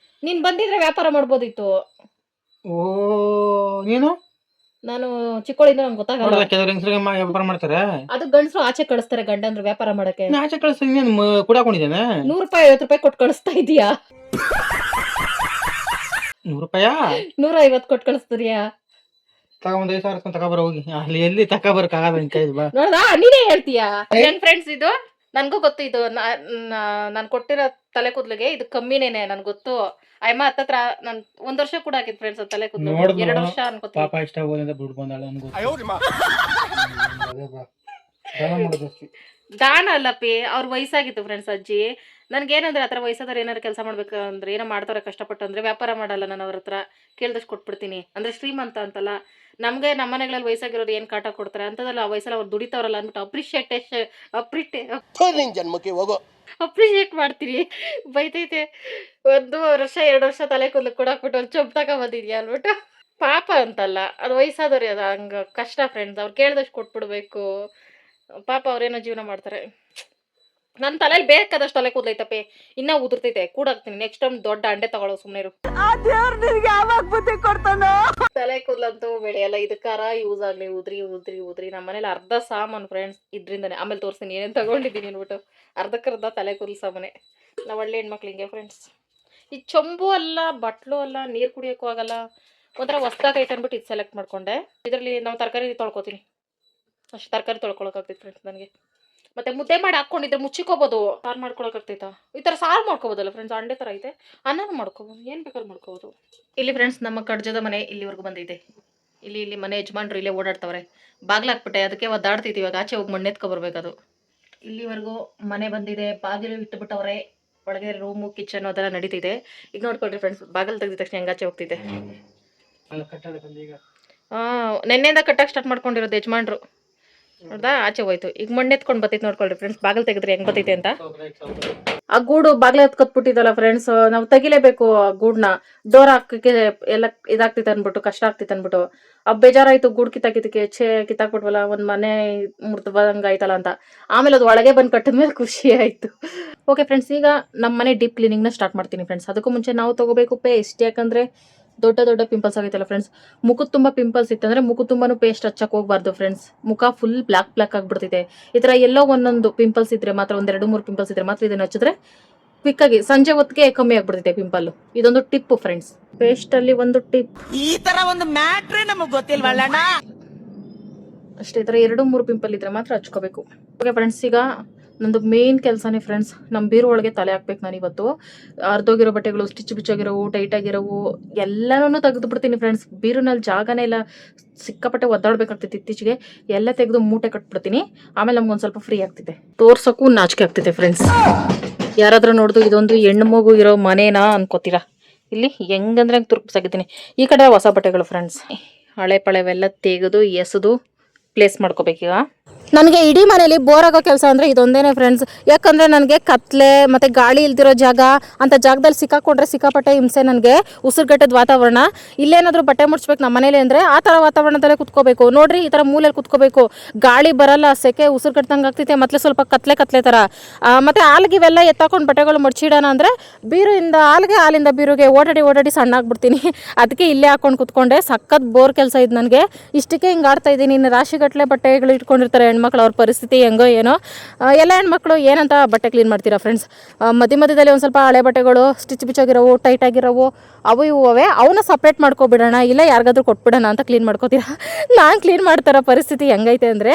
ನೀನ್ ಬಂದಿದ್ರೆ ವ್ಯಾಪಾರ ಮಾಡ್ಬೋದಿತ್ತು. ಓ ನೀನು ನಾನು ಚಿಕ್ಕವಳಿಂದ ನಂಗೆ ಗೊತ್ತಾಗಲ್ಲ. ಕೆಲವ್ರು ಹೆಂಗಸ್ರಿಗೆ ವ್ಯಾಪಾರ ಮಾಡ್ತಾರೆ. ಅದು ಗಂಡಸರು ಆಚೆ ಕಳಿಸ್ತಾರೆ ಗಂಡಂದ್ರು ವ್ಯಾಪಾರ ಮಾಡಕ್ಕೆ. ಆಚೆ ಕಳಿಸ್ ನೀನು ಕುಡಾಕೊಂಡಿದ್ದೇನೆ. 100 ರೂಪಾಯಿ 50 ರೂಪಾಯಿ ಕೊಟ್ಟು ಕಳಿಸ್ತಾ ಇದೀಯಾ? 100 ರೂಪಾಯ 150 ಕೊಟ್ಟು ಕಳಿಸ್ತೀಯಾ? ತಗೊಂಡ್ 5,000 ತಗೊಬರ ಹೋಗಿ. ಅಲ್ಲಿ ಎಲ್ಲಿ ತಗೊಬರಕ್ ಆಗದ ನಿನ್ ಕೈ ಬಾ. ನೋಡ್ದಾ, ನೀನೇ ಹೇಳ್ತೀಯಾ? ಏನ್ ಫ್ರೆಂಡ್ಸ್, ಇದು ನನ್ಗೂ ಗೊತ್ತು. ಇದು ನಾನು ಕೊಟ್ಟಿರೋ ತಲೆ ಕೂದ್ಲಿಗೆ ಇದು ಕಮ್ಮಿನೇನೆ, ನನ್ಗೆ ಗೊತ್ತು. ಅಯ್ಯಮ್ಮ ಹತ್ತತ್ರ ನಾನು 1 ವರ್ಷ ಕೂಡ ಹಾಕಿದ್ ಫ್ರೆಂಡ್ಸ್ ತಲೆ ಕೂದಲು. 2 ವರ್ಷ ಅನ್ಕೋತೀನಿ. ಪಾಪ ಇಷ್ಟ ಆಗೋದ್ರಿಂದ ಬಿಡ್ ಬಂದಾಳೆ ಅನ್ಕೋ. ದಾನ ಅಲ್ಲಪ್ಪಿ, ಅವ್ರ ವಯಸ್ಸಾಗಿತ್ತು ಫ್ರೆಂಡ್ಸ್ ಅಜ್ಜಿ. ನನ್ಗೇನಂದ್ರೆ ಆ ಥರ ವಯಸ್ಸಾದ್ರೆ ಏನಾರು ಕೆಲಸ ಮಾಡ್ಬೇಕಂದ್ರೆ, ಏನೋ ಮಾಡ್ತಾರೆ ಕಷ್ಟಪಟ್ಟು ಅಂದ್ರೆ ವ್ಯಾಪಾರ ಮಾಡಲ್ಲ ನಾನು. ಅವ್ರ ಹತ್ರ ಕೇಳ್ದಷ್ಟು ಕೊಟ್ಬಿಡ್ತೀನಿ. ಅಂದ್ರೆ ಶ್ರೀಮಂತ ಅಂತಲ್ಲ, ನಮಗೆ ನಮ್ಮ ಮನೆಗಳಲ್ಲಿ ವಯಸ್ಸಾಗಿರೋರು ಏನು ಕಾಟ ಕೊಡ್ತಾರೆ ಅಂತದಲ್ಲ, ಆ ವಯಸ್ಸಲ್ಲಿ ಅವ್ರು ದುಡಿತಾವ್ರಲ್ಲ ಅಂದ್ಬಿಟ್ಟು ಅಪ್ರಿಷಿಯೇಟ್ ಮಾಡ್ತೀನಿ. ಬೈತೈತೆ. 1 ವರ್ಷ 2 ವರ್ಷ ತಲೆ ಕೂದಲು ಕೊಡಾಕ್ಬಿಟ್ಟು ಒಂದು ಚೊಂಬು ತಗೊಂಬಂದಿದ್ಯಾ ಅನ್ಬಿಟ್ಟು. ಪಾಪ ಅಂತಲ್ಲ, ಅದು ವಯಸ್ಸಾದವ್ರಿ, ಅದು ಹಂಗೆ ಕಷ್ಟ ಫ್ರೆಂಡ್ಸ್. ಅವ್ರು ಕೇಳ್ದಷ್ಟು ಕೊಟ್ಬಿಡ್ಬೇಕು. ಪಾಪ ಅವ್ರೇನೋ ಜೀವನ ಮಾಡ್ತಾರೆ. ನನ್ನ ತಲೆಯಲ್ಲಿ ಬೇಕಾದಷ್ಟು ತಲೆ ಕೂದಲೈತಪ್ಪೆ, ಇನ್ನೂ ಉದುರ್ತೈತೆ. ಕೂಡಾಕ್ತೀನಿ ನೆಕ್ಸ್ಟ್ ಟೈಮ್ ದೊಡ್ಡ ಅಂಡೆ ತಗೊಳ್ಳೋ, ಸುಮ್ಮನೆ ಇರು. ತಲೆ ಕೂದಲಂತೂ ಬೆಳೆಯಲ್ಲ, ಇದಕ್ಕಾರ ಯೂಸ್ ಆಗಲಿ. ಉದ್ರಿ ನಮ್ಮ ಮನೇಲಿ ಅರ್ಧ ಸಾಮಾನು ಫ್ರೆಂಡ್ಸ್ ಇದ್ರಿಂದನೇ. ಆಮೇಲೆ ತೋರಿಸ್ತೀನಿ ಏನೇನು ತಗೊಂಡಿದ್ದೀನಿ ಅಂದ್ಬಿಟ್ಟು. ಅರ್ಧಕ್ಕರ್ಧ ತಲೆ ಕೂದಲು ಸಾಮಾನೆ. ನಾವು ಒಳ್ಳೆ ಹೆಣ್ಮಕ್ಳು ಹಿಂಗೆ ಫ್ರೆಂಡ್ಸ್. ಈ ಚೊಂಬು ಅಲ್ಲ, ಬಟ್ಲು ಅಲ್ಲ, ನೀರು ಕುಡಿಯೋಕ್ಕೂ ಆಗಲ್ಲ, ಒಂಥರ ಹೊಸ್ದಾಗೈತೆ ಅಂದ್ಬಿಟ್ಟು ಇದು ಸೆಲೆಕ್ಟ್ ಮಾಡ್ಕೊಂಡೆ. ಇದರಲ್ಲಿ ನಾವು ತರಕಾರಿ ತೊಳ್ಕೊತೀನಿ, ಅಷ್ಟು ತರಕಾರಿ ತೊಳ್ಕೊಳಕ್ಕಾಗ್ತೈತೆ ಫ್ರೆಂಡ್ಸ್ ನನಗೆ. ಮತ್ತೆ ಮುದ್ದೆ ಮಾಡಿ ಹಾಕ್ಕೊಂಡಿದ್ರೆ ಮುಚ್ಚಿಕೋಬೋದು. ಸಾರು ಮಾಡ್ಕೊಳಕ್ಕಾಗ್ತೈತಾ? ಈ ಥರ ಸಾರು ಮಾಡ್ಕೋಬೋದಲ್ಲ ಫ್ರೆಂಡ್ಸ್, ಅಂಡೆ ಥರ ಐತೆ. ಅನ್ನನೂ ಮಾಡ್ಕೋಬೋದು, ಏನು ಬೇಕಾದ್ರೂ ಮಾಡ್ಕೋಬೋದು. ಇಲ್ಲಿ ಫ್ರೆಂಡ್ಸ್ ನಮ್ಮ ಕಡ್ಜದ ಮನೆ ಇಲ್ಲಿವರೆಗೂ ಬಂದೈತೆ. ಇಲ್ಲಿ ಮನೆ ಯಜಮಾನ್ರು ಇಲ್ಲೇ ಓಡಾಡ್ತವ್ರೆ. ಬಾಗ್ಲಾಕ್ಬಿಟ್ಟೆ, ಅದಕ್ಕೆ ಒದ್ದಾಡ್ತೈತಿ. ಇವಾಗ ಆಚೆ ಹೋಗಿ ಮಣ್ಣೆತ್ಕೊಬರ್ಬೇಕದು. ಇಲ್ಲಿವರೆಗೂ ಮನೆ ಬಂದಿದೆ. ಬಾಗಿಲು ಇಟ್ಟುಬಿಟ್ಟವ್ರೆ. ಒಳಗೆ ರೂಮು ಕಿಚನ್ ಅದೆಲ್ಲ ನಡೀತಿದೆ. ಈಗ ನೋಡ್ಕೊಳ್ರಿ ಫ್ರೆಂಡ್ಸ್, ಬಾಗಿಲು ತೆಗೆದ ತಕ್ಷಣ ಹೆಂಗಾಚೆ ಹೋಗ್ತಿದೆ. ನೆನ್ನೆಯಿಂದ ಕಟ್ಟಕ್ಕೆ ಸ್ಟಾರ್ಟ್ ಮಾಡ್ಕೊಂಡಿರೋದು ಯಜಮಾನ್ರು. ನೋಡ್ದಾ, ಆಚೆ ಹೋಯ್ತು. ಈಗ ಮಣ್ಣೆತ್ಕೊಂಡು ಬತ್ತೈತೆ. ನೋಡ್ಕೊಳ್ರಿ ಫ್ರೆಂಡ್ಸ್, ಬಾಗಿಲು ತೆಗೆದ್ರೆ ಹೆಂಗ್ ಬತ್ತೈತೆ ಅಂತ. ಆ ಗೂಡು ಬಾಗ್ಲ ಎತ್ಕೊತ್ಬಿಟ್ಟಿದ್ದಲ್ಲ ಫ್ರೆಂಡ್ಸ್, ನಾವು ತೆಗಿಲೇಬೇಕು ಆ ಗೂಡ್ನ. ಡೋರ್ ಹಾಕಕ್ಕೆ ಎಲ್ಲ ಇದಾಗ್ತಿತ್ತು ಅನ್ಬಿಟ್ಟು, ಕಷ್ಟ ಆಗ್ತಿತ್ತು ಅನ್ಬಿಟ್ಟು. ಬೇಜಾರಾಯ್ತು ಗೂಡು ಕಿತ್ತಾಕ್ಬಿಟ್ವಲ್ಲ, ಒಂದ್ ಮನೆ ಮುರ್ದಂಗ ಆಯ್ತಲ್ಲ ಅಂತ. ಆಮೇಲೆ ಅದು ಒಳಗೆ ಬಂದು ಕಟ್ಟಿದ್ಮೇಲೆ ಖುಷಿ ಆಯ್ತು. ಓಕೆ ಫ್ರೆಂಡ್ಸ್, ಈಗ ನಮ್ಮ ಮನೆ ಡೀಪ್ ಕ್ಲೀನಿಂಗ್ನ ಸ್ಟಾರ್ಟ್ ಮಾಡ್ತೀನಿ ಫ್ರೆಂಡ್ಸ್. ಅದಕ್ಕೂ ಮುಂಚೆ ನಾವು ತಗೋಬೇಕು ಪೇಸ್ಟ್. ಯಾಕಂದ್ರೆ ದೊಡ್ಡ ಪಿಂಪಲ್ಸ್ ಆಗೈತಲ್ಲ ಫ್ರೆಂಡ್ಸ್. ಮುಖದ ತುಂಬ ಪಿಂಪಲ್ಸ್ ಇತ್ತಂದ್ರೆ ಮುಖ ತುಂಬಾನು ಪೇಸ್ಟ್ ಹಚ್ಚಕ್ಕೆ ಹೋಗ್ಬಾರ್ದು ಫ್ರೆಂಡ್ಸ್. ಮುಖ ಫುಲ್ ಬ್ಲಾಕ್ ಆಗ್ಬಿಡ್ತೈತೆ. ಈ ಥರ ಎಲ್ಲೋ ಒಂದೊಂದು ಪಿಂಪಲ್ಸ್ ಇದ್ರೆ ಮಾತ್ರ, 1-2-3 ಪಿಂಪಲ್ಸ್ ಇದ್ರೆ ಮಾತ್ರ ಇದನ್ನ ಹಚ್ಚಿದ್ರೆ ಕ್ವಿಕ್ಕಾಗಿ ಸಂಜೆ ಹೊತ್ತಿಗೆ ಕಮ್ಮಿ ಆಗ್ಬಿಡ್ತೈತೆ ಪಿಂಪಲ್. ಇದೊಂದು ಟಿಪ್ ಫ್ರೆಂಡ್ಸ್, ಪೇಸ್ಟ್ ಅಲ್ಲಿ ಒಂದು ಟಿಪ್. ಈ ತರ ಒಂದು ಮ್ಯಾಟ್ರೇ ನಮಗ್ ಗೊತ್ತಿಲ್ವಲ್ಲಣ್ಣ. ಅಷ್ಟೇ, ಈ ಥರ 2-3 ಪಿಂಪಲ್ ಇದ್ರೆ ಮಾತ್ರ ಹಚ್ಕೋಬೇಕು. ಓಕೆ ಫ್ರೆಂಡ್ಸ್, ಈಗ ನಂದು ಮೇನ್ ಕೆಲಸನೇ ಫ್ರೆಂಡ್ಸ್, ನಮ್ಮ ಬೀರು ಒಳಗೆ ತಲೆ ಹಾಕ್ಬೇಕು ನಾನು ಇವತ್ತು. ಅರ್ಧೋಗಿರೋ ಬಟ್ಟೆಗಳು, ಸ್ಟಿಚ್ ಬಿಚ್ಚೋಗಿರೋವು, ಟೈಟ್ ಆಗಿರೋವು ಎಲ್ಲನೂ ತೆಗೆದು ಬಿಡ್ತೀನಿ ಫ್ರೆಂಡ್ಸ್. ಬೀರುನಲ್ಲಿ ಜಾಗನೇ ಇಲ್ಲ, ಸಿಕ್ಕಾಪಟ್ಟೆ ಒದ್ದಾಡ್ಬೇಕಾಗ್ತೈತಿ ಇತ್ತೀಚೆಗೆ. ಎಲ್ಲ ತೆಗೆದು ಮೂಟೆ ಕಟ್ಬಿಡ್ತೀನಿ. ಆಮೇಲೆ ನಮ್ಗೊಂದು ಸ್ವಲ್ಪ ಫ್ರೀ ಆಗ್ತಿದೆ. ತೋರ್ಸೋಕ್ಕೂ ನಾಚಿಕೆ ಆಗ್ತಿದೆ ಫ್ರೆಂಡ್ಸ್. ಯಾರಾದ್ರೂ ನೋಡಿದ್ರು ಇದೊಂದು ಹೆಣ್ಣು ಮಗು ಇರೋ ಮನೇನಾ ಅನ್ಕೋತೀರಾ. ಇಲ್ಲಿ ಹೆಂಗಂದ್ರೆ ಹಂಗೆ ತುರ್ಪಿಸಾಗಿದ್ದೀನಿ. ಈ ಕಡೆ ಹೊಸ ಬಟ್ಟೆಗಳು ಫ್ರೆಂಡ್ಸ್, ಹಳೆ ಪಳೆವೆಲ್ಲ ತೆಗೆದು ಎಸೆದು ಪ್ಲೇಸ್ ಮಾಡ್ಕೋಬೇಕೀಗ. ನನಗೆ ಇಡೀ ಮನೇಲಿ ಬೋರ್ ಆಗೋ ಕೆಲಸ ಅಂದರೆ ಇದೊಂದೇನೆ ಫ್ರೆಂಡ್ಸ್. ಯಾಕಂದರೆ ನನಗೆ ಕತ್ಲೆ ಮತ್ತು ಗಾಳಿ ಇಲ್ದಿರೋ ಜಾಗ ಅಂಥ ಜಾಗದಲ್ಲಿ ಸಿಕ್ಕಾಕೊಂಡ್ರೆ ಸಿಕ್ಕಾಪಟ್ಟೆ ಹಿಂಸೆ. ನನಗೆ ಉಸಿರುಗಟ್ಟದ ವಾತಾವರಣ. ಇಲ್ಲೇನಾದರೂ ಬಟ್ಟೆ ಮುಡ್ಸ್ಬೇಕು ನಮ್ಮ ಮನೇಲಿ ಅಂದರೆ ಆ ಥರ ವಾತಾವರಣದಲ್ಲೇ ಕುತ್ಕೋಬೇಕು. ನೋಡ್ರಿ ಈ ಥರ ಮೂಲೆಯಲ್ಲಿ ಕುತ್ಕೋಬೇಕು. ಗಾಳಿ ಬರಲ್ಲ, ಸೆಕೆ ಉಸಿರುಗಟ್ಟಂಗೆ ಆಗ್ತೈತೆ. ಮತ್ತು ಸ್ವಲ್ಪ ಕತ್ಲೆ ಥರ. ಮತ್ತು ಆಲ್ಗಿವೆಲ್ಲ ಎತ್ತಾಕೊಂಡು ಬಟ್ಟೆಗಳು ಮಡ್ಚಿಡೋಣ ಅಂದರೆ ಬೀರುವಿಂದ ಹಾಲಿಂದ ಬೀರುಗೆ ಓಡಾಡಿ ಸಣ್ಣಾಗ್ಬಿಡ್ತೀನಿ. ಅದಕ್ಕೆ ಇಲ್ಲೇ ಹಾಕೊಂಡು ಕುತ್ಕೊಂಡೆ. ಸಖತ್ ಬೋರ್ ಕೆಲಸ ಇದು ನನಗೆ. ಇಷ್ಟಕ್ಕೆ ಹಿಂಗೆ ಆಡ್ತಾ ಇದ್ದೀನಿ. ಇನ್ನು ರಾಶಿಗಟ್ಟಲೆ ಬಟ್ಟೆಗಳು ಇಟ್ಕೊಂಡಿರ್ತಾರೆ ಹೆಣ್ಮಕ್ಳು. ಅವ್ರ ಪರಿಸ್ಥಿತಿ ಹೆಂಗೋ ಏನೋ. ಎಲ್ಲ ಹೆಣ್ಮಕ್ಳು ಏನಂತ ಬಟ್ಟೆ ಕ್ಲೀನ್ ಮಾಡ್ತೀರಾ ಫ್ರೆಂಡ್ಸ್? ಮಧ್ಯದಲ್ಲಿ ಒಂದು ಸ್ವಲ್ಪ ಹಳೆ ಬಟ್ಟೆಗಳು ಸ್ಟಿಚ್ ಬಿಚ್ಚೋಗಿರೋವು, ಟೈಟ್ ಆಗಿರೋವು, ಅವು ಇವೇ ಅವನ್ನ ಸಪ್ರೇಟ್ ಮಾಡ್ಕೊಬಿಡೋಣ, ಇಲ್ಲ ಯಾರಿಗಾದ್ರೂ ಕೊಟ್ಬಿಡೋಣ ಅಂತ ಕ್ಲೀನ್ ಮಾಡ್ಕೋತೀರಾ. ನಾನು ಕ್ಲೀನ್ ಮಾಡ್ತಾರೋ ಪರಿಸ್ಥಿತಿ ಹೆಂಗೈತೆ ಅಂದರೆ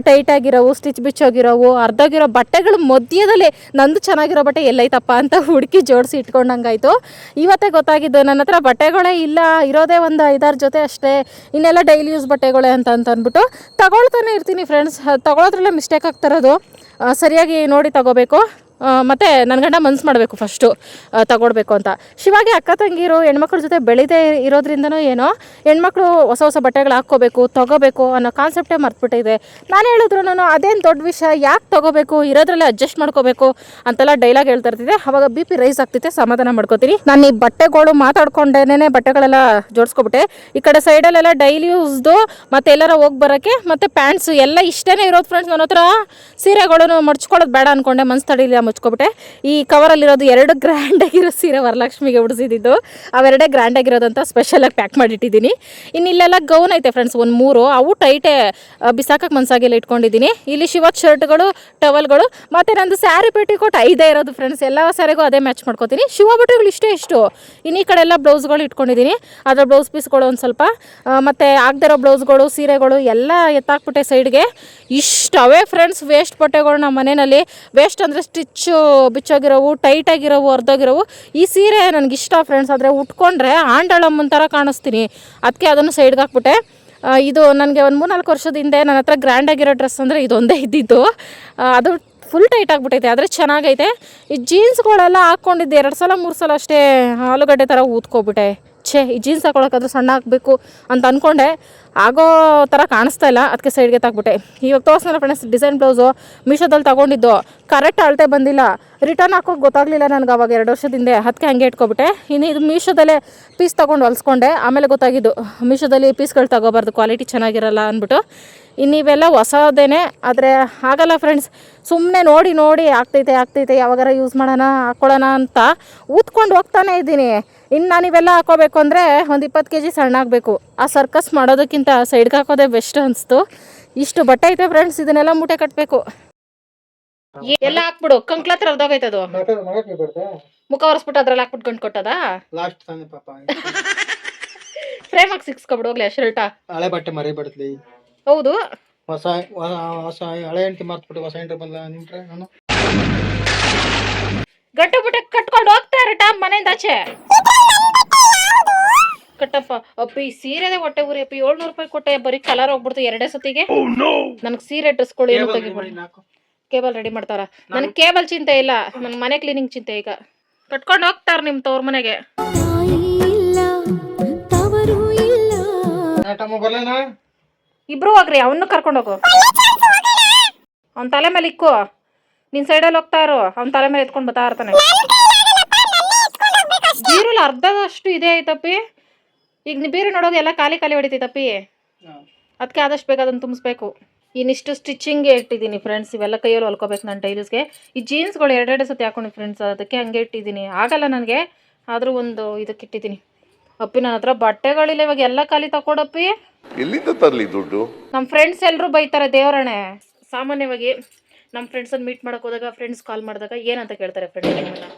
ಟೈಟ್ ಆಗಿರೋವು, ಸ್ಟಿಚ್ ಬಿಚ್ಚೋಗಿರೋವು, ಅರ್ಧೋಗಿರೋ ಬಟ್ಟೆಗಳು ಮಧ್ಯದಲ್ಲಿ ನಂದು ಚೆನ್ನಾಗಿರೋ ಬಟ್ಟೆ ಎಲ್ಲೈತಪ್ಪ ಅಂತ ಹುಡುಕಿ ಜೋಡಿಸಿ ಇಟ್ಕೊಂಡಂಗಾಯ್ತು. ಇವತ್ತೇ ಗೊತ್ತಾಗಿದ್ದು ನನ್ನ ಹತ್ರ ಬಟ್ಟೆಗಳೇ ಇಲ್ಲ, ಇರೋದೇ ಒಂದು 5-6 ಜೊತೆ ಅಷ್ಟೇ, ಇನ್ನೆಲ್ಲ ಡೈಲಿ ಯೂಸ್ ಬಟ್ಟೆಗಳೇ ಅಂತ ಅಂದ್ಬಿಟ್ಟು ತಗೊಳ್ತಾನೆ ಇರ್ತೀನಿ ಫ್ರೆಂಡ್ಸ್. ತಗೊಳ್ಳೋದ್ರಲ್ಲೇ ಮಿಸ್ಟೇಕ್ ಆಗ್ತಿರೋದು. ಸರಿಯಾಗಿ ನೋಡಿ ತಗೋಬೇಕು. ಮತ್ತು ನನ್ನ ಗಂಡ ಮನ್ಸು ಮಾಡಬೇಕು ಫಸ್ಟು ತಗೊಳ್ಬೇಕು ಅಂತ. ಶಿವಾಗಿ ಅಕ್ಕ ತಂಗಿರು ಹೆಣ್ಮಕ್ಳ ಜೊತೆ ಬೆಳೀದೇ ಇರೋದ್ರಿಂದನೂ ಏನೋ ಹೆಣ್ಮಕ್ಳು ಹೊಸ ಬಟ್ಟೆಗಳು ಹಾಕ್ಕೋಬೇಕು, ತಗೋಬೇಕು ಅನ್ನೋ ಕಾನ್ಸೆಪ್ಟೇ ಮರ್ತ್ಬಿಟ್ಟಿದೆ. ನಾನು ಹೇಳಿದ್ರು ಅದೇನು ದೊಡ್ಡ ವಿಷಯ, ಯಾಕೆ ತಗೋಬೇಕು, ಇರೋದ್ರಲ್ಲೇ ಅಡ್ಜಸ್ಟ್ ಮಾಡ್ಕೋಬೇಕು ಅಂತೆಲ್ಲ ಡೈಲಾಗ್ ಹೇಳ್ತಾ ಇರ್ತಿದ್ದೆ. ಅವಾಗ BP ರೈಸ್ ಆಗ್ತಿದೆ, ಸಮಾಧಾನ ಮಾಡ್ಕೋತೀನಿ. ನಾನು ಈ ಬಟ್ಟೆಗಳು ಮಾತಾಡ್ಕೊಂಡೇನೆ ಬಟ್ಟೆಗಳೆಲ್ಲ ಜೋಡಿಸ್ಕೊಬಿಟ್ಟೆ. ಈ ಕಡೆ ಸೈಡಲ್ಲೆಲ್ಲ ಡೈಲಿ ಯೂಸ್ದು ಮತ್ತು ಎಲ್ಲರ ಹೋಗಿ ಬರೋಕ್ಕೆ ಮತ್ತು ಪ್ಯಾಂಟ್ಸು ಎಲ್ಲ ಇಷ್ಟೇ ಇರೋದು ಫ್ರೆಂಡ್ಸ್. ನನ್ನ ಹತ್ರ ಸೀರೆಗಳನ್ನು ಮಡ್ಚ್ಕೊಳ್ಳೋದು ಬೇಡ ಅಂದ್ಕೊಂಡೆ, ಮನ್ಸು ತಡೀಲಿ ಮುಚ್ಕೊಬಿಟ್ಟೆ. ಈ ಕವರಲ್ಲಿರೋದು 2 ಗ್ರ್ಯಾಂಡಾಗಿರೋ ಸೀರೆ ವರಲಕ್ಷ್ಮಿಗೆ ಉಡಿಸಿದ್ದು, ಅವೆರಡೇ ಗ್ರ್ಯಾಂಡಾಗಿರೋದಂತ ಸ್ಪೆಷಲಾಗಿ ಪ್ಯಾಕ್ ಮಾಡಿಟ್ಟಿದ್ದೀನಿ. ಇನ್ನು ಇಲ್ಲೆಲ್ಲ ಗೌನ್ ಐತೆ ಫ್ರೆಂಡ್ಸ್, ಒಂದು 3 ಅವು ಟೈಟೇ ಬಿಸಾಕಕ್ಕೆ ಮನ್ಸಾಗೆಲ್ಲ ಇಟ್ಕೊಂಡಿದ್ದೀನಿ. ಇಲ್ಲಿ ಶಿವತ್ ಶರ್ಟ್ಗಳು, ಟವಲ್ಗಳು ಮತ್ತು ನಂದು ಸ್ಯಾರಿ ಪೆಟಿಕೋಟ್ 5 ಇರೋದು ಫ್ರೆಂಡ್ಸ್. ಎಲ್ಲ ಸ್ಯಾರಿಗೂ ಅದೇ ಮ್ಯಾಚ್ ಮಾಡ್ಕೋತೀನಿ. ಶಿವ ಬಟ್ಟೆಗಳು ಇಷ್ಟು. ಇನ್ನು ಈ ಕಡೆ ಎಲ್ಲ ಬ್ಲೌಸ್ಗಳು ಇಟ್ಕೊಂಡಿದ್ದೀನಿ. ಅದರ ಬ್ಲೌಸ್ ಪೀಸ್ಗಳು ಒಂದು ಸ್ವಲ್ಪ ಮತ್ತು ಆಗದಿರೋ ಬ್ಲೌಸ್ಗಳು, ಸೀರೆಗಳು ಎಲ್ಲ ಎತ್ತಾಕ್ಬಿಟ್ಟೆ ಸೈಡ್ಗೆ. ಇಷ್ಟವೇ ಫ್ರೆಂಡ್ಸ್ ವೇಸ್ಟ್ ಬಟ್ಟೆಗಳು ನಮ್ಮ ಮನೆಯಲ್ಲಿ. ವೇಸ್ಟ್ ಅಂದರೆ ಸ್ಟಿಚ್ಚು ಬಿಚ್ಚೋಗಿರೋವು, ಟೈಟ್ ಆಗಿರೋವು, ಅರ್ಧೋಗಿರೋವು. ಈ ಸೀರೆ ನನಗಿಷ್ಟ ಫ್ರೆಂಡ್ಸ್. ಆದರೆ ಉಟ್ಕೊಂಡ್ರೆ ಆಂಡಳಮ್ಮನ ಥರ ಕಾಣಿಸ್ತೀನಿ, ಅದಕ್ಕೆ ಅದನ್ನು ಸೈಡ್ಗೆ ಹಾಕ್ಬಿಟ್ಟೆ. ಇದು ನನಗೆ ಒಂದು 3-4 ವರ್ಷದ ಹಿಂದೆ ನನ್ನ ಹತ್ರ ಗ್ರ್ಯಾಂಡಾಗಿರೋ ಡ್ರೆಸ್ ಅಂದರೆ ಇದೊಂದೇ ಇದ್ದಿದ್ದು. ಅದು ಫುಲ್ ಟೈಟ್ ಆಗಿಬಿಟ್ಟೈತೆ, ಆದರೆ ಚೆನ್ನಾಗೈತೆ. ಈ ಜೀನ್ಸ್ಗಳೆಲ್ಲ ಹಾಕ್ಕೊಂಡಿದ್ದೆ 2 ಸಲ 3 ಸಲ ಅಷ್ಟೇ, ಆಲೂಗಡ್ಡೆ ಥರ ಊದ್ಕೊಬಿಟ್ಟೆ. ಈ ಜೀನ್ಸ್ ಹಾಕೊಳ್ಳೋಕ್ಕಾದ್ರೂ ಸಣ್ಣ ಹಾಕಬೇಕು ಅಂತ ಅಂದ್ಕೊಂಡೆ, ಆಗೋ ಥರ ಕಾಣಿಸ್ತಾ ಇಲ್ಲ, ಅದಕ್ಕೆ ಸೈಡ್ಗೆ ತಾಕ್ಬಿಟ್ಟೆ. ಇವಾಗ ತೋರಿಸ್ನಲ್ಲ ಫ್ರೆಂಡ್ಸ್, ಡಿಸೈನ್ ಬ್ಲೌಸು ಮೀಶೋದಲ್ಲಿ ತೊಗೊಂಡಿದ್ದು, ಕರೆಕ್ಟ್ ಅಳತೆ ಬಂದಿಲ್ಲ. ರಿಟರ್ನ್ ಹಾಕೋಕೆ ಗೊತ್ತಾಗಲಿಲ್ಲ ನನಗೆ ಅವಾಗ 2 ವರ್ಷದಿಂದ, ಅದಕ್ಕೆ ಹಂಗೆ ಇಟ್ಕೊಬಿಟ್ಟೆ. ಇನ್ನು ಇದು ಮೀಶೋದಲ್ಲೇ ಪೀಸ್ ತೊಗೊಂಡು ಹೊಲಿಸ್ಕೊಂಡೆ. ಆಮೇಲೆ ಗೊತ್ತಾಗಿದ್ದು ಮೀಶೋದಲ್ಲಿ ಪೀಸ್ಗಳು ತೊಗೋಬಾರ್ದು, ಕ್ವಾಲಿಟಿ ಚೆನ್ನಾಗಿರಲ್ಲ ಅಂದ್ಬಿಟ್ಟು. ಇನ್ನು ಇವೆಲ್ಲ ಹೊಸದೇನೆ, ಆದರೆ ಆಗಲ್ಲ ಫ್ರೆಂಡ್ಸ್. ಸುಮ್ಮನೆ ನೋಡಿ ಆಗ್ತೈತೆ ಯಾವಾಗಾರ ಯೂಸ್ ಮಾಡೋಣ, ಹಾಕ್ಕೊಳ್ಳೋಣ ಅಂತ ಊದ್ಕೊಂಡು ಹೋಗ್ತಾನೆ ಇದ್ದೀನಿ. ಇನ್ನು ನಾನು ಇವೆಲ್ಲ ಹಾಕೋಬೇಕು ಅಂದರೆ ಒಂದು 20 kg ಸಣ್ಣ ಆಗಬೇಕು. ಆ ಸರ್ಕಸ್ ಮಾಡೋದಕ್ಕಿಂತ ಸೈಡ್ಗೆ ಹಾಕೋದೇ ಬೆಸ್ಟ್ ಅನಿಸ್ತು. ಇಷ್ಟು ಬಟ್ಟೆ ಐತೆ ಫ್ರೆಂಡ್ಸ್, ಇದನ್ನೆಲ್ಲ ಮೂಟೆ ಕಟ್ಟಬೇಕು. ಎಲ್ಲ ಹಾಕ್ಬಿಡು, ಕಂಕ್ಲ ಹತ್ರ ಅರ್ಧೋಗೈತದು. ಮುಖ ಒರೆಸ್ಬಿಟ್ಟು ಅದ್ರಲ್ಲಿ ಹಾಕ್ಬಿಟ್ಟು ಗಂಟು ಕೊಟ್ಟದ ಲಾಸ್ಟ್ ತಾನೆ ಪಾಪ. ಫ್ರೇಮ್ ಹಾಕಿ ಸಿಕ್ಸ್ಕೊಬಿಡು ಹೋಗ್ಲಿ. ಶರ್ಟ ಹಳೆ ಬಟ್ಟೆ ಮರಿಬಾರ್ದ್ಲಿ. ಹೌದು, ಹೊಸ ಹಳೆ ಹೆಂಡತಿ ಮರ್ತ್ಬಿಟ್ಟು ಹೊಸ ಹೆಂಡ್ರಿ ಬಂದ ನಿಂಟ್ರೆ ನಾನು ಗಂಟು ಬಿಟ್ಟು ಕಟ್ಕೊಂಡು ಹೋಗ್ತಾ ಇರಟ ಮನೆಯಿಂದ ಆಚೆ. ಕಟ್ಟಪ್ಪ ಅಪ್ಪಿ ಸೀರೆದೆ ಹೊಟ್ಟೆ ಊರಿ ಅಪ್ಪಿ 700 ರೂಪಾಯಿ ಕೊಟ್ಟೆ, ಬರೀ ಕಲರ್ ಹೋಗ್ಬಿಡ್ತು 2 ಸತಿಗೆ. ನನಗೆ ಸೀರೆ ಡ್ರೆಸ್ಗಳು ಏನು ತೆಗಿಬಿಡಿ. ಕೇಬಲ್ ರೆಡಿ ಮಾಡ್ತಾರ, ನನಗೆ ಕೇಬಲ್ ಚಿಂತೆ ಇಲ್ಲ, ನನ್ನ ಮನೆ ಕ್ಲೀನಿಂಗ್ ಚಿಂತೆ. ಈಗ ಕಟ್ಕೊಂಡು ಹೋಗ್ತಾರ ನಿಮ್ಮ ತವ್ರ ಮನೆಗೆ. ಇಬ್ರು ಹೋಗ್ರಿ, ಅವನ್ನ ಕರ್ಕೊಂಡು ಹೋಗು. ಅವ್ನ ತಲೆ ಮೇಲೆ ಇಕ್ಕು, ನಿನ್ ಸೈಡಲ್ಲಿ ಹೋಗ್ತಾ ಇರು, ಅವ್ನ ತಲೆ ಮೇಲೆ ಎತ್ಕೊಂಡು ಬರ್ತಾ ಇರ್ತಾನೆ. ಬೀರಲ್ಲಿ ಅರ್ಧದಷ್ಟು ಇದೆ ಐತಪ್ಪಿ. ಈಗ ನೀ ಬೀರು ನೋಡೋದು ಎಲ್ಲ ಖಾಲಿ ಹೊಡಿತೈತಪ್ಪಿ. ಅದಕ್ಕೆ ಆದಷ್ಟು ಬೇಗ ಅದನ್ನು ತುಂಬಿಸ್ಬೇಕು. ಇನ್ನಿಷ್ಟು ಸ್ಟಿಚಿಂಗ್ಗೆ ಇಟ್ಟಿದ್ದೀನಿ ಫ್ರೆಂಡ್ಸ್. ಇವೆಲ್ಲ ಕೈಯಲ್ಲಿ ಹೊಲ್ಕೋಬೇಕು ನಾನು ಟೈಲ್ಸ್ಗೆ. ಈ ಜೀನ್ಸ್ಗಳು 2 ಸತಿ ಹಾಕೊಂಡು ಫ್ರೆಂಡ್ಸ್, ಅದಕ್ಕೆ ಹಂಗೆ ಇಟ್ಟಿದ್ದೀನಿ. ಆಗಲ್ಲ ನನಗೆ, ಆದರೂ ಒಂದು ಇದಕ್ಕೆ ಇಟ್ಟಿದ್ದೀನಿ. ಅಪ್ಪಿ ನನ್ನ ಹತ್ರ ಬಟ್ಟೆಗಳಿಲ್ಲ, ಇವಾಗ ಎಲ್ಲ ಖಾಲಿ ತಕೊಡಪ್ಪಿ. ಎಲ್ಲಿಂದ ತರಲಿ ದುಡ್ಡು? ನಮ್ಮ ಫ್ರೆಂಡ್ಸ್ ಎಲ್ಲರೂ ಬೈತಾರೆ ದೇವರಣೆ. ಸಾಮಾನ್ಯವಾಗಿ ನಮ್ಮ ಫ್ರೆಂಡ್ಸನ್ನು ಮೀಟ್ ಮಾಡೋಕೆ ಹೋದಾಗ, ಫ್ರೆಂಡ್ಸ್ ಕಾಲ್ ಮಾಡಿದಾಗ ಏನಂತ ಕೇಳ್ತಾರೆ ಫ್ರೆಂಡ್ಸ್, ನಿಮ್ಮನ್ನು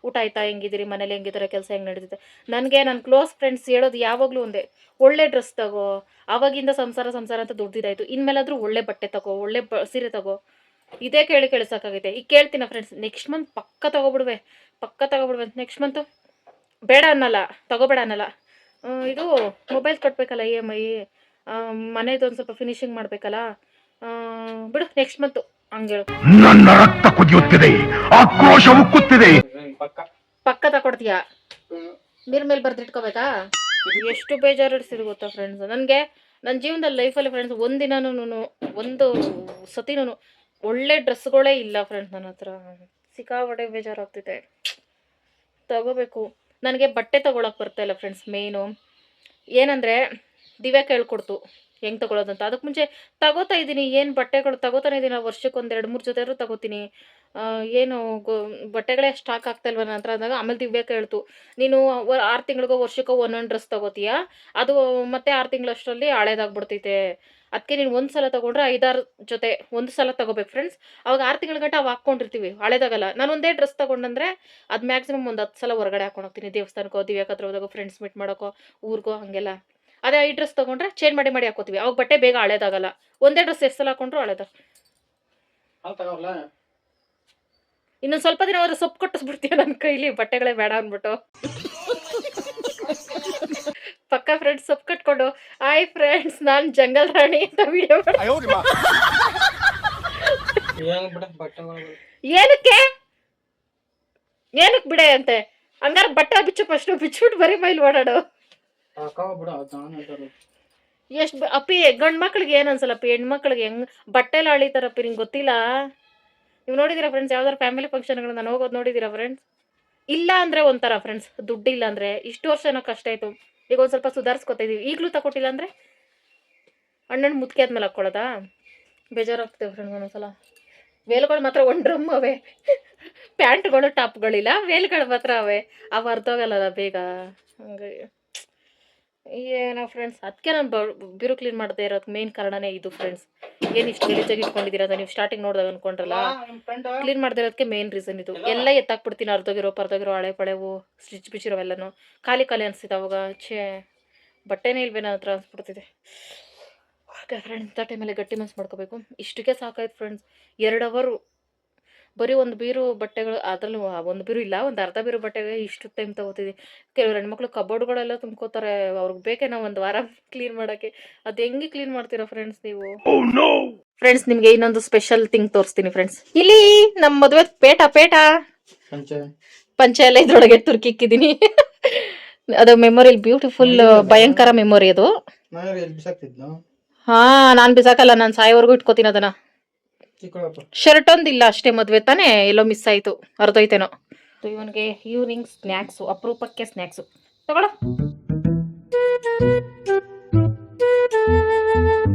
ಊಟ ಆಯ್ತಾ, ಹೆಂಗಿದ್ದೀರಿ, ಮನೇಲಿ ಹೆಂಗಿದ್ದಾರೆ, ಕೆಲಸ ಹೆಂಗೆ ನಡೀತಿದೆ. ನನಗೆ ನನ್ನ ಕ್ಲೋಸ್ ಫ್ರೆಂಡ್ಸ್ ಹೇಳೋದು ಯಾವಾಗಲೂ ಒಂದೇ, ಒಳ್ಳೆ ಡ್ರೆಸ್ ತಗೋ. ಆವಾಗಿಂದ ಸಂಸಾರ ಅಂತ ದುಡ್ದಿದ್ದಾಯಿತು, ಇನ್ಮೇಲಾದರೂ ಒಳ್ಳೆ ಬಟ್ಟೆ ತಗೋ, ಒಳ್ಳೆ ಸೀರೆ ತಗೋ. ಇದೇ ಕೇಳಿಸೋಕ್ಕಾಗೈತೆ. ಈಗ ಕೇಳ್ತೀನ ಫ್ರೆಂಡ್ಸ್, ನೆಕ್ಸ್ಟ್ ಮಂತ್ ಪಕ್ಕ ತಗೊಬಿಡುವೆ. ನೆಕ್ಸ್ಟ್ ಮಂತು ಬೇಡ ಅನ್ನಲ್ಲ, ತಗೋಬೇಡ ಅನ್ನಲ್ಲ. ಇದು ಮೊಬೈಲ್ ಕಟ್ಟಬೇಕಲ್ಲ, EMI, ಮನೆದು ಒಂದು ಸ್ವಲ್ಪ ಫಿನಿಶಿಂಗ್ ಮಾಡಬೇಕಲ್ಲ, ಬಿಡು ನೆಕ್ಸ್ಟ್ ಮಂತು ಹಂಗೇಳು. ನನ್ನ ರಕ್ತ ಕುದಿಯುತ್ತಿದೆ, ಆಕ್ರೋಶ ಉಕ್ಕುತ್ತಿದೆ. ಪಕ್ಕ ತಕೊಡ್ತೀಯಾ? ಮೇಲೆ ಬರ್ದಿಟ್ಕೋಬೇಕಾ? ಎಷ್ಟು ಬೇಜಾರು ಇಡ್ಸಿದ್ ಗೊತ್ತಾ ಫ್ರೆಂಡ್ಸ್. ನನಗೆ ನನ್ನ ಜೀವನದಲ್ಲಿ ಲೈಫಲ್ಲಿ ಫ್ರೆಂಡ್ಸ್ ಒಂದಿನನೂ ಒಂದು ಸತಿನೂ ಒಳ್ಳೆ ಡ್ರೆಸ್ಗಳೇ ಇಲ್ಲ ಫ್ರೆಂಡ್ಸ್ ನನ್ನ ಹತ್ರ. ಸಿಕ್ಕಾಪಟ್ಟೆ ಬೇಜಾರಾಗ್ತಿದೆ. ತಗೋಬೇಕು. ನನಗೆ ಬಟ್ಟೆ ತೊಗೊಳಕ್ಕೆ ಬರ್ತಾಯಿಲ್ಲ ಫ್ರೆಂಡ್ಸ್. ಮೇಯ್ನು ಏನಂದರೆ ದಿವ್ಯಾ ಕೇಳ್ಕೊಡ್ತು ಹೆಂಗೆ ತೊಗೊಳೋದಂತ. ಅದಕ್ಕೆ ಮುಂಚೆ ತಗೋತಾ ಇದ್ದೀನಿ, ಏನು ಬಟ್ಟೆಗಳು ತಗೋತಾನೆ ಇದ್ದೀನಿ. ವರ್ಷಕ್ಕೆ ಒಂದು 2-3 ಜೊತೆಯೂ ತಗೋತೀನಿ. ಏನು ಬಟ್ಟೆಗಳೇ ಸ್ಟಾಕ್ ಆಗ್ತಾಯಿಲ್ವ ನನ್ನ ಹತ್ರ ಅಂದಾಗ ಆಮೇಲೆ ದಿವ್ಯಾ ಕೇಳ್ತು, ನೀನು 6 ತಿಂಗಳಿಗೋ ವರ್ಷಕ್ಕೋ ಒಂದೊಂದು ಡ್ರೆಸ್ ತಗೋತೀಯಾ, ಅದು ಮತ್ತೆ 6 ತಿಂಗಳಷ್ಟರಲ್ಲಿ ಹಳೇದಾಗ್ಬಿಡ್ತೈತೆ. ಅದಕ್ಕೆ ನೀನು ಒಂದು ಸಲ ತೊಗೊಂಡ್ರೆ 5-6 ಜೊತೆ ಒಂದು ಸಲ ತೊಗೋಬೇಕು ಫ್ರೆಂಡ್ಸ್. ಅವಾಗ 6 ತಿಂಗಳ ಗಂಟ ಅವು ಹಾಕ್ಕೊಂಡಿರ್ತೀವಿ, ಹಳೇದಾಗಲ್ಲ. ನಾನು ಒಂದೇ ಡ್ರೆಸ್ ತೊಗೊಂಡಂದ್ರೆ ಅದು ಮ್ಯಾಕ್ಸಿಮಮ್ ಒಂದು 10 ಸಲ ಹೊರಗಡೆ ಹಾಕೊಂಡು ಹೋಗ್ತೀನಿ. ದೇವಸ್ಥಾನಕ್ಕೋ, ದಿವ್ಯಾಕ ಹತ್ರ ಹೋದಾಗೋ, ಫ್ರೆಂಡ್ಸ್ ಮೀಟ್ ಮಾಡೋಕ್ಕೋ, ಊರಿಗೋ ಹಾಗೆಲ್ಲ. ಅದೇ 5 ಡ್ರೆಸ್ ತೊಗೊಂಡ್ರೆ ಚೇಂಜ್ ಮಾಡಿ ಹಾಕೋತೀವಿ. ಅವಾಗ ಬಟ್ಟೆ ಬೇಗ ಹಳೇದಾಗಲ್ಲ. ಒಂದೇ ಡ್ರೆಸ್ ಎಷ್ಟು ಸಲ ಹಾಕೊಂಡ್ರು ಹಳೇದಾಗ. ಇನ್ನೊಂದು ಸ್ವಲ್ಪ ದಿನ ಅವ್ರು ಸೊಪ್ಪು ಕಟ್ಟಿಸ್ಬಿಡ್ತೀಯ ನನ್ನ ಕೈಲಿ, ಬಟ್ಟೆಗಳೇ ಬೇಡ ಅಂದ್ಬಿಟ್ಟು. ಪಕ್ಕ ಫ್ರೆಂಡ್ಸ್ ಸೊಪ್ಪು ಕಟ್ಕೊಂಡು ಹಾಯ್ ಫ್ರೆಂಡ್ಸ್ ನಾನು ಜಂಗಲ್ ರಾಣಿ ಅಂತ ವಿಡಿಯೋ ಮಾಡಿ. ಏನಕ್ಕೆ ಬಿಡೆ ಅಂತೆ ಹಂಗಾರೆ ಬಟ್ಟೆ ಬಿಚ್ಚು ಫಸ್ಟ್ ಬಿಚ್ಬಿಟ್ಟು ಬರೀ ಮೈಲ್ ಓಡಾಡು. ಎಷ್ಟು ಅಪ್ಪಿ ಗಂಡು ಮಕ್ಳಿಗೆ ಏನು ಅನ್ಸಲ್ಲಪ್ಪಿ, ಹೆಣ್ಮಕ್ಳಿಗೆ ಹೆಂಗ್ ಬಟ್ಟೆಲ್ಲ ಅಳಿತಾರಪ್ಪಿ, ನಿಂಗೆ ಗೊತ್ತಿಲ್ಲ. ನೀವು ನೋಡಿದ್ದೀರಾ ಫ್ರೆಂಡ್ಸ್ ಯಾವ್ದಾರು ಫ್ಯಾಮಿಲಿ ಫಂಕ್ಷನ್ಗಳು ನಾನು ಹೋಗೋದು ನೋಡಿದ್ದೀರಾ ಫ್ರೆಂಡ್ಸ್? ಇಲ್ಲ ಅಂದರೆ ಒಂಥರ ಫ್ರೆಂಡ್ಸ್, ದುಡ್ಡಿಲ್ಲ ಅಂದರೆ ಇಷ್ಟು ವರ್ಷ ಏನೋ ಕಷ್ಟ ಆಯಿತು, ಈಗ ಒಂದು ಸ್ವಲ್ಪ ಸುಧಾರಿಸ್ಕೊತಾ ಇದೀವಿ. ಈಗಲೂ ತಗೊಟ್ಟಿಲ್ಲ ಅಂದರೆ ಅಣ್ಣನ ಮುದುಕಿ ಆದ್ಮೇಲೆ ಹಾಕ್ಕೊಳ್ಳೋದಾ? ಬೇಜಾರಾಗ್ತೇವೆ ಫ್ರೆಂಡ್ಸ್ ಒಂದೊಂದ್ಸಲ. ವೇಲ್ಗಳು ಮಾತ್ರ ಒಂದು ಡ್ರಮ್ ಅವೆ, ಪ್ಯಾಂಟ್ಗಳು ಟಾಪ್ಗಳಿಲ್ಲ, ವೇಲ್ಗಳು ಮಾತ್ರ ಅವೆ. ಅವು ಅರ್ಧೋಗಲ್ಲ ಬೇಗ. ಹಂಗಾಗಿ ಏನೋ ಫ್ರೆಂಡ್ಸ್, ಅದಕ್ಕೆ ನಾನು ಬಿರು ಕ್ಲೀನ್ ಮಾಡದೇ ಇರೋದು ಮೇನ್ ಕಾರಣನೇ ಇದು ಫ್ರೆಂಡ್ಸ್. ಏನು ಇಷ್ಟು ಗಲೀಜಾಗಿ ಇಟ್ಕೊಂಡಿದ್ದೀರಾ ಅಂತ ನೀವು ಸ್ಟಾರ್ಟಿಂಗ್ ನೋಡಿದಾಗ ಅನ್ಕೊಂಡ್ರಲ್ಲ, ಕ್ಲೀನ್ ಮಾಡದೇ ಇರೋದಕ್ಕೆ ಮೇನ್ ರೀಸನ್ ಇದು. ಎಲ್ಲ ಎತ್ತಾಕ್ಬಿಡ್ತೀನಿ, ಅರ್ಧೋಗಿರೋ ಹಳೆ ಪಳೆವು ಸ್ಟಿಚ್ ಬಿಚ್ಚಿರೋವೆಲ್ಲನೂ ಖಾಲಿ ಅನಿಸ್ತಿದೆ. ಅವಾಗ ಬಟ್ಟೆನೇ ಇಲ್ವೇ ನನ್ನ ಹತ್ರ ಅನ್ಸ್ಬಿಡ್ತಿದೆ. ಓಕೆ ಫ್ರೆಂಡ್ಸ್, ಇಂಥ ಟೈಮಲ್ಲಿ ಗಟ್ಟಿ ಮನಸ್ಸು ಮಾಡ್ಕೋಬೇಕು. ಇಷ್ಟಕ್ಕೆ ಸಾಕಾಯ್ತು ಫ್ರೆಂಡ್ಸ್. 2 ಅವರು ಬರೀ ಒಂದು ಬೀರು ಬಟ್ಟೆಗಳು, ಅದರಲ್ಲೂ ಒಂದು ಬೀರು ಇಲ್ಲ, ಒಂದು ಅರ್ಧ ಬೀರು ಬಟ್ಟೆಗೆ ಇಷ್ಟು ಟೈಮ್ ತಗೋತಿದ್ವಿ. ಕೆಲವರು ಹೆಣ್ಮಕ್ಳು ಕಬೋರ್ಡ್ಗಳೆಲ್ಲ ತುಂಬ್ಕೋತಾರೆ, ಅವ್ರಿಗೆ ಬೇಕೇ ನಾವು ಒಂದು ವಾರ ಕ್ಲೀನ್ ಮಾಡೋಕ್ಕೆ. ಅದು ಹೆಂಗೆ ಕ್ಲೀನ್ ಮಾಡ್ತೀರಾ ಫ್ರೆಂಡ್ಸ್ ನೀವು? ಫ್ರೆಂಡ್ಸ್ ನಿಮಗೆ ಇನ್ನೊಂದು ಸ್ಪೆಷಲ್ ಥಿಂಗ್ ತೋರಿಸ್ತೀನಿ ಫ್ರೆಂಡ್ಸ್. ಇಲ್ಲಿ ನಮ್ಮ ಮದುವೆ ಪೇಟ ಪಂಚೆ ಎಲ್ಲ ಇದ್ರೊಳಗೆ ತುರ್ಕಿಕ್ಕಿದ್ದೀನಿ. ಅದು ಮೆಮೊರಿಲ್ ಬ್ಯೂಟಿಫುಲ್ ಭಯಂಕರ ಮೆಮೊರಿ ಅದು. ಹಾ, ನಾನು ಬಿಸಾಕಲ್ಲ, ನಾನು ಸಾಯೋವರೆಗೂ ಇಟ್ಕೋತೀನಿ ಅದನ್ನ. ಶರ್ಟ್ ಒಂದಿಲ್ಲ ಅಷ್ಟೇ, ಮದುವೆ ತಾನೇ, ಎಲ್ಲೋ ಮಿಸ್ ಆಯಿತು, ಅರ್ಧೋಯ್ತೇನೋ. ಇವನಿಗೆ ಈವ್ನಿಂಗ್ ಸ್ನ್ಯಾಕ್ಸು, ಅಪರೂಪಕ್ಕೆ ಸ್ನ್ಯಾಕ್ಸು ತಗೊಳ್ಳೋ.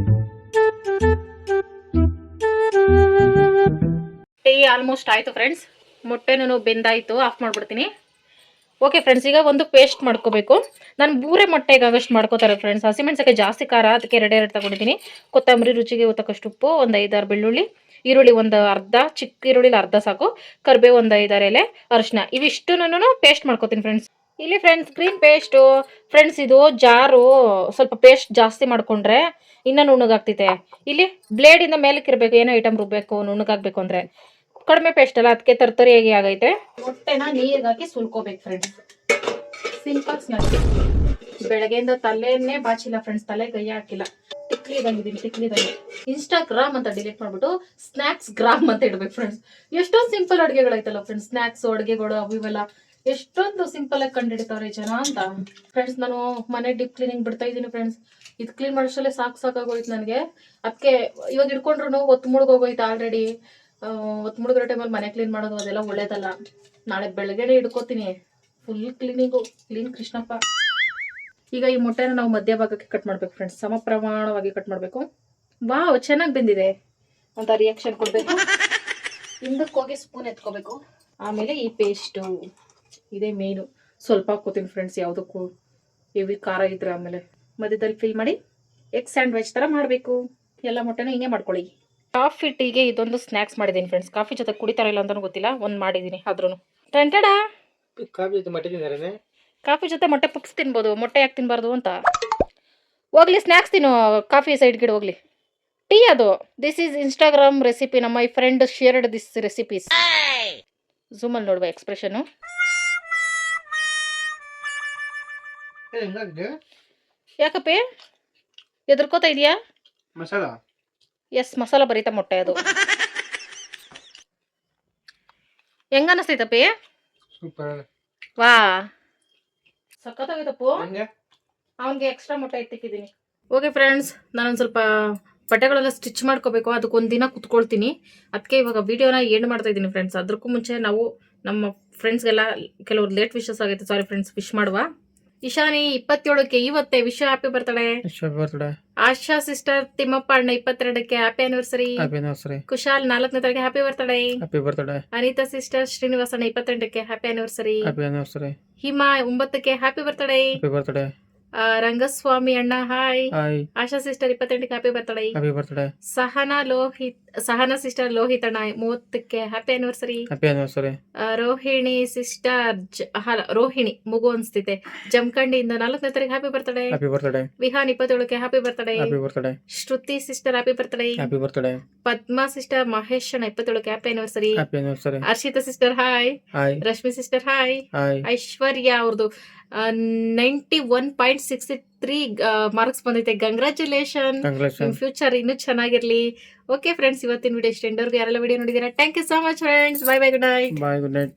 ಟೀ ಆಲ್ಮೋಸ್ಟ್ ಆಯಿತು ಫ್ರೆಂಡ್ಸ್. ಮೊಟ್ಟೆನೂ ಬೆಂದಾಯಿತು, ಆಫ್ ಮಾಡಿಬಿಡ್ತೀನಿ. ಓಕೆ ಫ್ರೆಂಡ್ಸ್, ಈಗ ಒಂದು ಪೇಸ್ಟ್ ಮಾಡ್ಕೋಬೇಕು. ನಾನು ಬೂರೆ ಮೊಟ್ಟೆಗೆ ಆಗಷ್ಟು ಮಾಡ್ಕೋತಾರೆ ಫ್ರೆಂಡ್ಸ್. ಹಸಿಮೆಣ್ಸಕ್ಕೆ ಜಾಸ್ತಿ ಖಾರ, ಅದಕ್ಕೆ 2 ತಗೊಂಡಿದ್ದೀನಿ. ಕೊತ್ತಂಬರಿ, ರುಚಿಗೆ ತಕ್ಕಷ್ಟು ಉಪ್ಪು, ಒಂದು 5-6 ಬೆಳ್ಳುಳ್ಳಿ, ಈರುಳ್ಳಿ ಒಂದು ಅರ್ಧ, ಚಿಕ್ಕ ಈರುಳ್ಳಿಲಿ ಅರ್ಧ ಸಾಕು, ಕರಿಬೇವು ಒಂದು 5-6 ಎಲೆ, ಅರಿಶಿನ, ಇವಿಷ್ಟನ್ನು ಪೇಸ್ಟ್ ಮಾಡ್ಕೋತೀನಿ ಫ್ರೆಂಡ್ಸ್. ಇಲ್ಲಿ ಫ್ರೆಂಡ್ಸ್ ಗ್ರೀನ್ ಪೇಸ್ಟು ಫ್ರೆಂಡ್ಸ್, ಇದು ಜಾರು ಸ್ವಲ್ಪ ಪೇಸ್ಟ್ ಜಾಸ್ತಿ ಮಾಡಿಕೊಂಡ್ರೆ ಇನ್ನೂ ನುಣ್ಣಗಾಗ್ತೈತೆ. ಇಲ್ಲಿ ಬ್ಲೇಡಿಂದ ಮೇಲಕ್ಕೆ ಇರಬೇಕು, ಏನೋ ಐಟಮ್ ರುಬ್ಬಬೇಕು ನುಣ್ಣಗಾಗಬೇಕು ಅಂದರೆ. ಕಡಿಮೆ ಪೇಸ್ಟ್ ಅಲ್ಲ, ಅದಕ್ಕೆ ತರ್ತರಿಯಾಗಿ ಆಗೈತೆ. ಮೊಟ್ಟೆನ ನೀರಿಗೆ ಹಾಕಿ ಸುಲ್ಕೋಬೇಕು ಫ್ರೆಂಡ್ಸ್. Simple snacks. ಬೆಳಗ್ಗೆಯಿಂದ ತಲೆನೇ ಬಾಚಿಲ್ಲ ಫ್ರೆಂಡ್ಸ್, ತಲೆ ಕೈ ಹಾಕಿಲ್ಲ. ಟಿಕ್ಲಿ ಇದಂಗಿದ್ದೀನಿ. ಇನ್ಸ್ಟಾಗ್ರಾಮ್ ಅಂತ ಡಿಲೀಟ್ ಮಾಡ್ಬಿಟ್ಟು ಸ್ನ್ಯಾಕ್ಸ್ ಗ್ರಾಮ್ ಅಂತ ಇಡ್ಬೇಕು ಫ್ರೆಂಡ್ಸ್. ಎಷ್ಟೊಂದು ಸಿಂಪಲ್ ಅಡುಗೆಗಳೈತಲ್ಲ ಫ್ರೆಂಡ್ಸ್, ಸ್ನ್ಯಾಕ್ಸ್ ಅಡುಗೆಗಳು ಅವು ಇವೆಲ್ಲ ಎಷ್ಟೊಂದು ಸಿಂಪಲ್ ಆಗಿ ಕಂಡಿಡ್ತಾವ್ರೆ ಜನ ಅಂತ ಫ್ರೆಂಡ್ಸ್. ನಾನು ಮನೆ ಡೀಪ್ ಕ್ಲೀನಿಂಗ್ ಬಿಡ್ತಾ ಇದ್ದೀನಿ ಫ್ರೆಂಡ್ಸ್. ಇದು ಕ್ಲೀನ್ ಮಾಡೋಷ್ಟಲ್ಲೇ ಸಾಕಾಗೋಯ್ತು ನನಗೆ. ಅದಕ್ಕೆ ಇವಾಗ ಇಟ್ಕೊಂಡ್ರು ಒತ್ತು ಮುಳುಗೋಗೋಯ್ತು ಆಲ್ರೆಡಿ. ಒತ್ತು ಮುಳುಗಿರೋ ಟೈಮಲ್ಲಿ ಮನೆ ಕ್ಲೀನ್ ಮಾಡೋದು ಅದೆಲ್ಲ ಒಳ್ಳೇದಲ್ಲ. ನಾಳೆ ಬೆಳಗ್ಗೆನೇ ಹಿಡ್ಕೋತೀನಿ ಫುಲ್ ಕ್ಲೀನಿಂಗು. ಕ್ಲೀನ್ ಕೃಷ್ಣಪ್ಪ. ಈಗ ಈ ಮೊಟ್ಟೆನ ನಾವು ಮಧ್ಯ ಭಾಗಕ್ಕೆ ಕಟ್ ಮಾಡ್ಬೇಕು ಫ್ರೆಂಡ್ಸ್, ಸಮ ಪ್ರಮಾಣವಾಗಿ ಕಟ್ ಮಾಡಬೇಕು. ವಾವ್, ಚೆನ್ನಾಗಿ ಬೆಂದಿದೆ ಅಂತ ರಿಯಾಕ್ಷನ್ ಕೊಡಬೇಕು. ಹಿಂದಕ್ಕೆ ಹೋಗಿ ಸ್ಪೂನ್ ಎತ್ಕೋಬೇಕು. ಆಮೇಲೆ ಈ ಪೇಸ್ಟು ಇದೇ ಮೇನು. ಸ್ವಲ್ಪ ಹಾಕೋತೀನಿ ಫ್ರೆಂಡ್ಸ್, ಯಾವುದಕ್ಕೂ ಹೆವಿ ಖಾರ ಇದ್ರೆ ಆಮೇಲೆ ಮಧ್ಯದಲ್ಲಿ ಫಿಲ್ ಮಾಡಿ ಎಗ್ ಸ್ಯಾಂಡ್ವಿಚ್ ಥರ ಮಾಡಬೇಕು. ಎಲ್ಲ ಮೊಟ್ಟೆನೂ ಹಿಂಗೆ ಮಾಡ್ಕೊಳ್ಳಿ. ಕಾಫಿ ಟೀಗೆ ಇದೊಂದು ಸ್ನ್ಯಾಕ್ಸ್ ಮಾಡಿದ್ದೀನಿ ಫ್ರೆಂಡ್ಸ್. ಕಾಫಿ ಜೊತೆ ಕುಡಿತಾರ ಇಲ್ಲ ಅಂತಲೂ ಗೊತ್ತಿಲ್ಲ, ಒಂದು ಮಾಡಿದ್ದೀನಿ. ಆದ್ರೂ ಟೆಂಟಡ ಕಾಫಿ ಜೊತೆ ಮೊಟ್ಟೆ ಪುಕ್ಸ್ ತಿನ್ಬೋದು, ಮೊಟ್ಟೆ ಯಾಕೆ ತಿನ್ಬಾರ್ದು ಅಂತ. ಹೋಗ್ಲಿ ಸ್ನ್ಯಾಕ್ಸ್ ತಿನ್ನು, ಕಾಫಿ ಸೈಡ್ ಗಿಡ ಹೋಗ್ಲಿ. ಟೀ ಅದು. This is Instagram recipe. ನಮ್ಮ my friend shared this recipes. ಝೂಮಲ್ಲಿ ನೋಡುವ ಎಕ್ಸ್ಪ್ರೆಷನು. ಯಾಕಪ್ಪಿ ಎದುರ್ಕೋತಾ ಇದೆಯಾ? ಮಸಾಲ. ಎಸ್, ಮಸಾಲ ಭರಿತ ಮೊಟ್ಟೆ ಅದು. ಹೆಂಗ ಅನಿಸ್ತೈತಪ್ಪಿ? ಸೂಪರ್. ವಾ, ಸಖತ್ತಾಗೈತಪ್ಪು. ಅವನಿಗೆ ಎಕ್ಸ್ಟ್ರಾ ಮೊಟ್ಟೆ ಎತ್ತಿಕ್ಕಿದ್ದೀನಿ. ಓಕೆ ಫ್ರೆಂಡ್ಸ್, ನಾನೊಂದು ಸ್ವಲ್ಪ ಬಟ್ಟೆಗಳೆಲ್ಲ ಸ್ಟಿಚ್ ಮಾಡ್ಕೋಬೇಕು, ಅದಕ್ಕೆ ಒಂದಿನ ಕುತ್ಕೊಳ್ತೀನಿ. ಅದಕ್ಕೆ ಇವಾಗ ವಿಡಿಯೋನ ಎಂಡ್ ಮಾಡ್ತಾ ಇದ್ದೀನಿ ಫ್ರೆಂಡ್ಸ್. ಅದಕ್ಕೂ ಮುಂಚೆ ನಾವು ನಮ್ಮ ಫ್ರೆಂಡ್ಸ್ಗೆಲ್ಲ ಕೆಲವರು ಲೇಟ್ ವಿಶಸ್ ಆಗೈತೆ, ಸಾರಿ ಫ್ರೆಂಡ್ಸ್, ವಿಶ್ ಮಾಡುವ. ಇಶಾನಿ 27ಕ್ಕೆ ಇವತ್ತೇ wish, happy birthday. Birthday. Asha sister Timmappa ಅಣ್ಣ 22ಕ್ಕೆ happy anniversary. Happy anniversary. Kushal 4ನೇ ತಾರೀಕಿಗೆ happy birthday. Happy birthday. Anita sister ಶ್ರೀನಿವಾಸಣ್ಣ 28ಕ್ಕೆ happy anniversary. Happy anniversary. Hima 9ಕ್ಕೆ happy birthday. Happy birthday. Rangaswamy ಅಣ್ಣ ಹಾಯ್. ಹಾಯ್. ಆಶಾ ಸಿಸ್ಟರ್ 28ಕ್ಕೆ happy birthday. Happy birthday. Sahana sister Lohith ಅಣ್ಣ 30ಕ್ಕೆ happy anniversary. Happy anniversary. Rohini sister Rohini ಮಗು ಅನ್ಸ್ತಿದೆ ಜಮಖಂಡಿಯಿಂದ 4ನೇ ತಾರೀಕು happy birthday. Happy birthday. Vihaan 27ಕ್ಕೆ happy birthday. Happy birthday. Shruti sister happy birthday. Happy birthday. Padma sister Mahesh ಅಣ್ಣ 27ಕ್ಕೆ happy anniversary. Happy anniversary. Harshita sister hi. Hi. Rashmi sister hi. Hi. Aishwarya ಅವ್ರದ್ದು 91.63 ಮಾರ್ಕ್ಸ್ ಬಂದೈತೆ. ಕಂಗ್ರ್ಯಾಚುಲೇಷನ್. ಕಂಗ್ರಾಚುಲೇಷನ್. ಫ್ಯೂಚರ್ ಇನ್ನೂ ಚೆನ್ನಾಗಿರ್ಲಿ. ಓಕೆ ಫ್ರೆಂಡ್ಸ್, ಇವತ್ತಿನ ವಿಡಿಯೋ ಇಷ್ಟ. ಯಾರೆಲ್ಲ ವಿಡಿಯೋ ನೋಡಿದ್ದೀರಾ, thank you so much friends. Bye bye, good night. Bye, good night.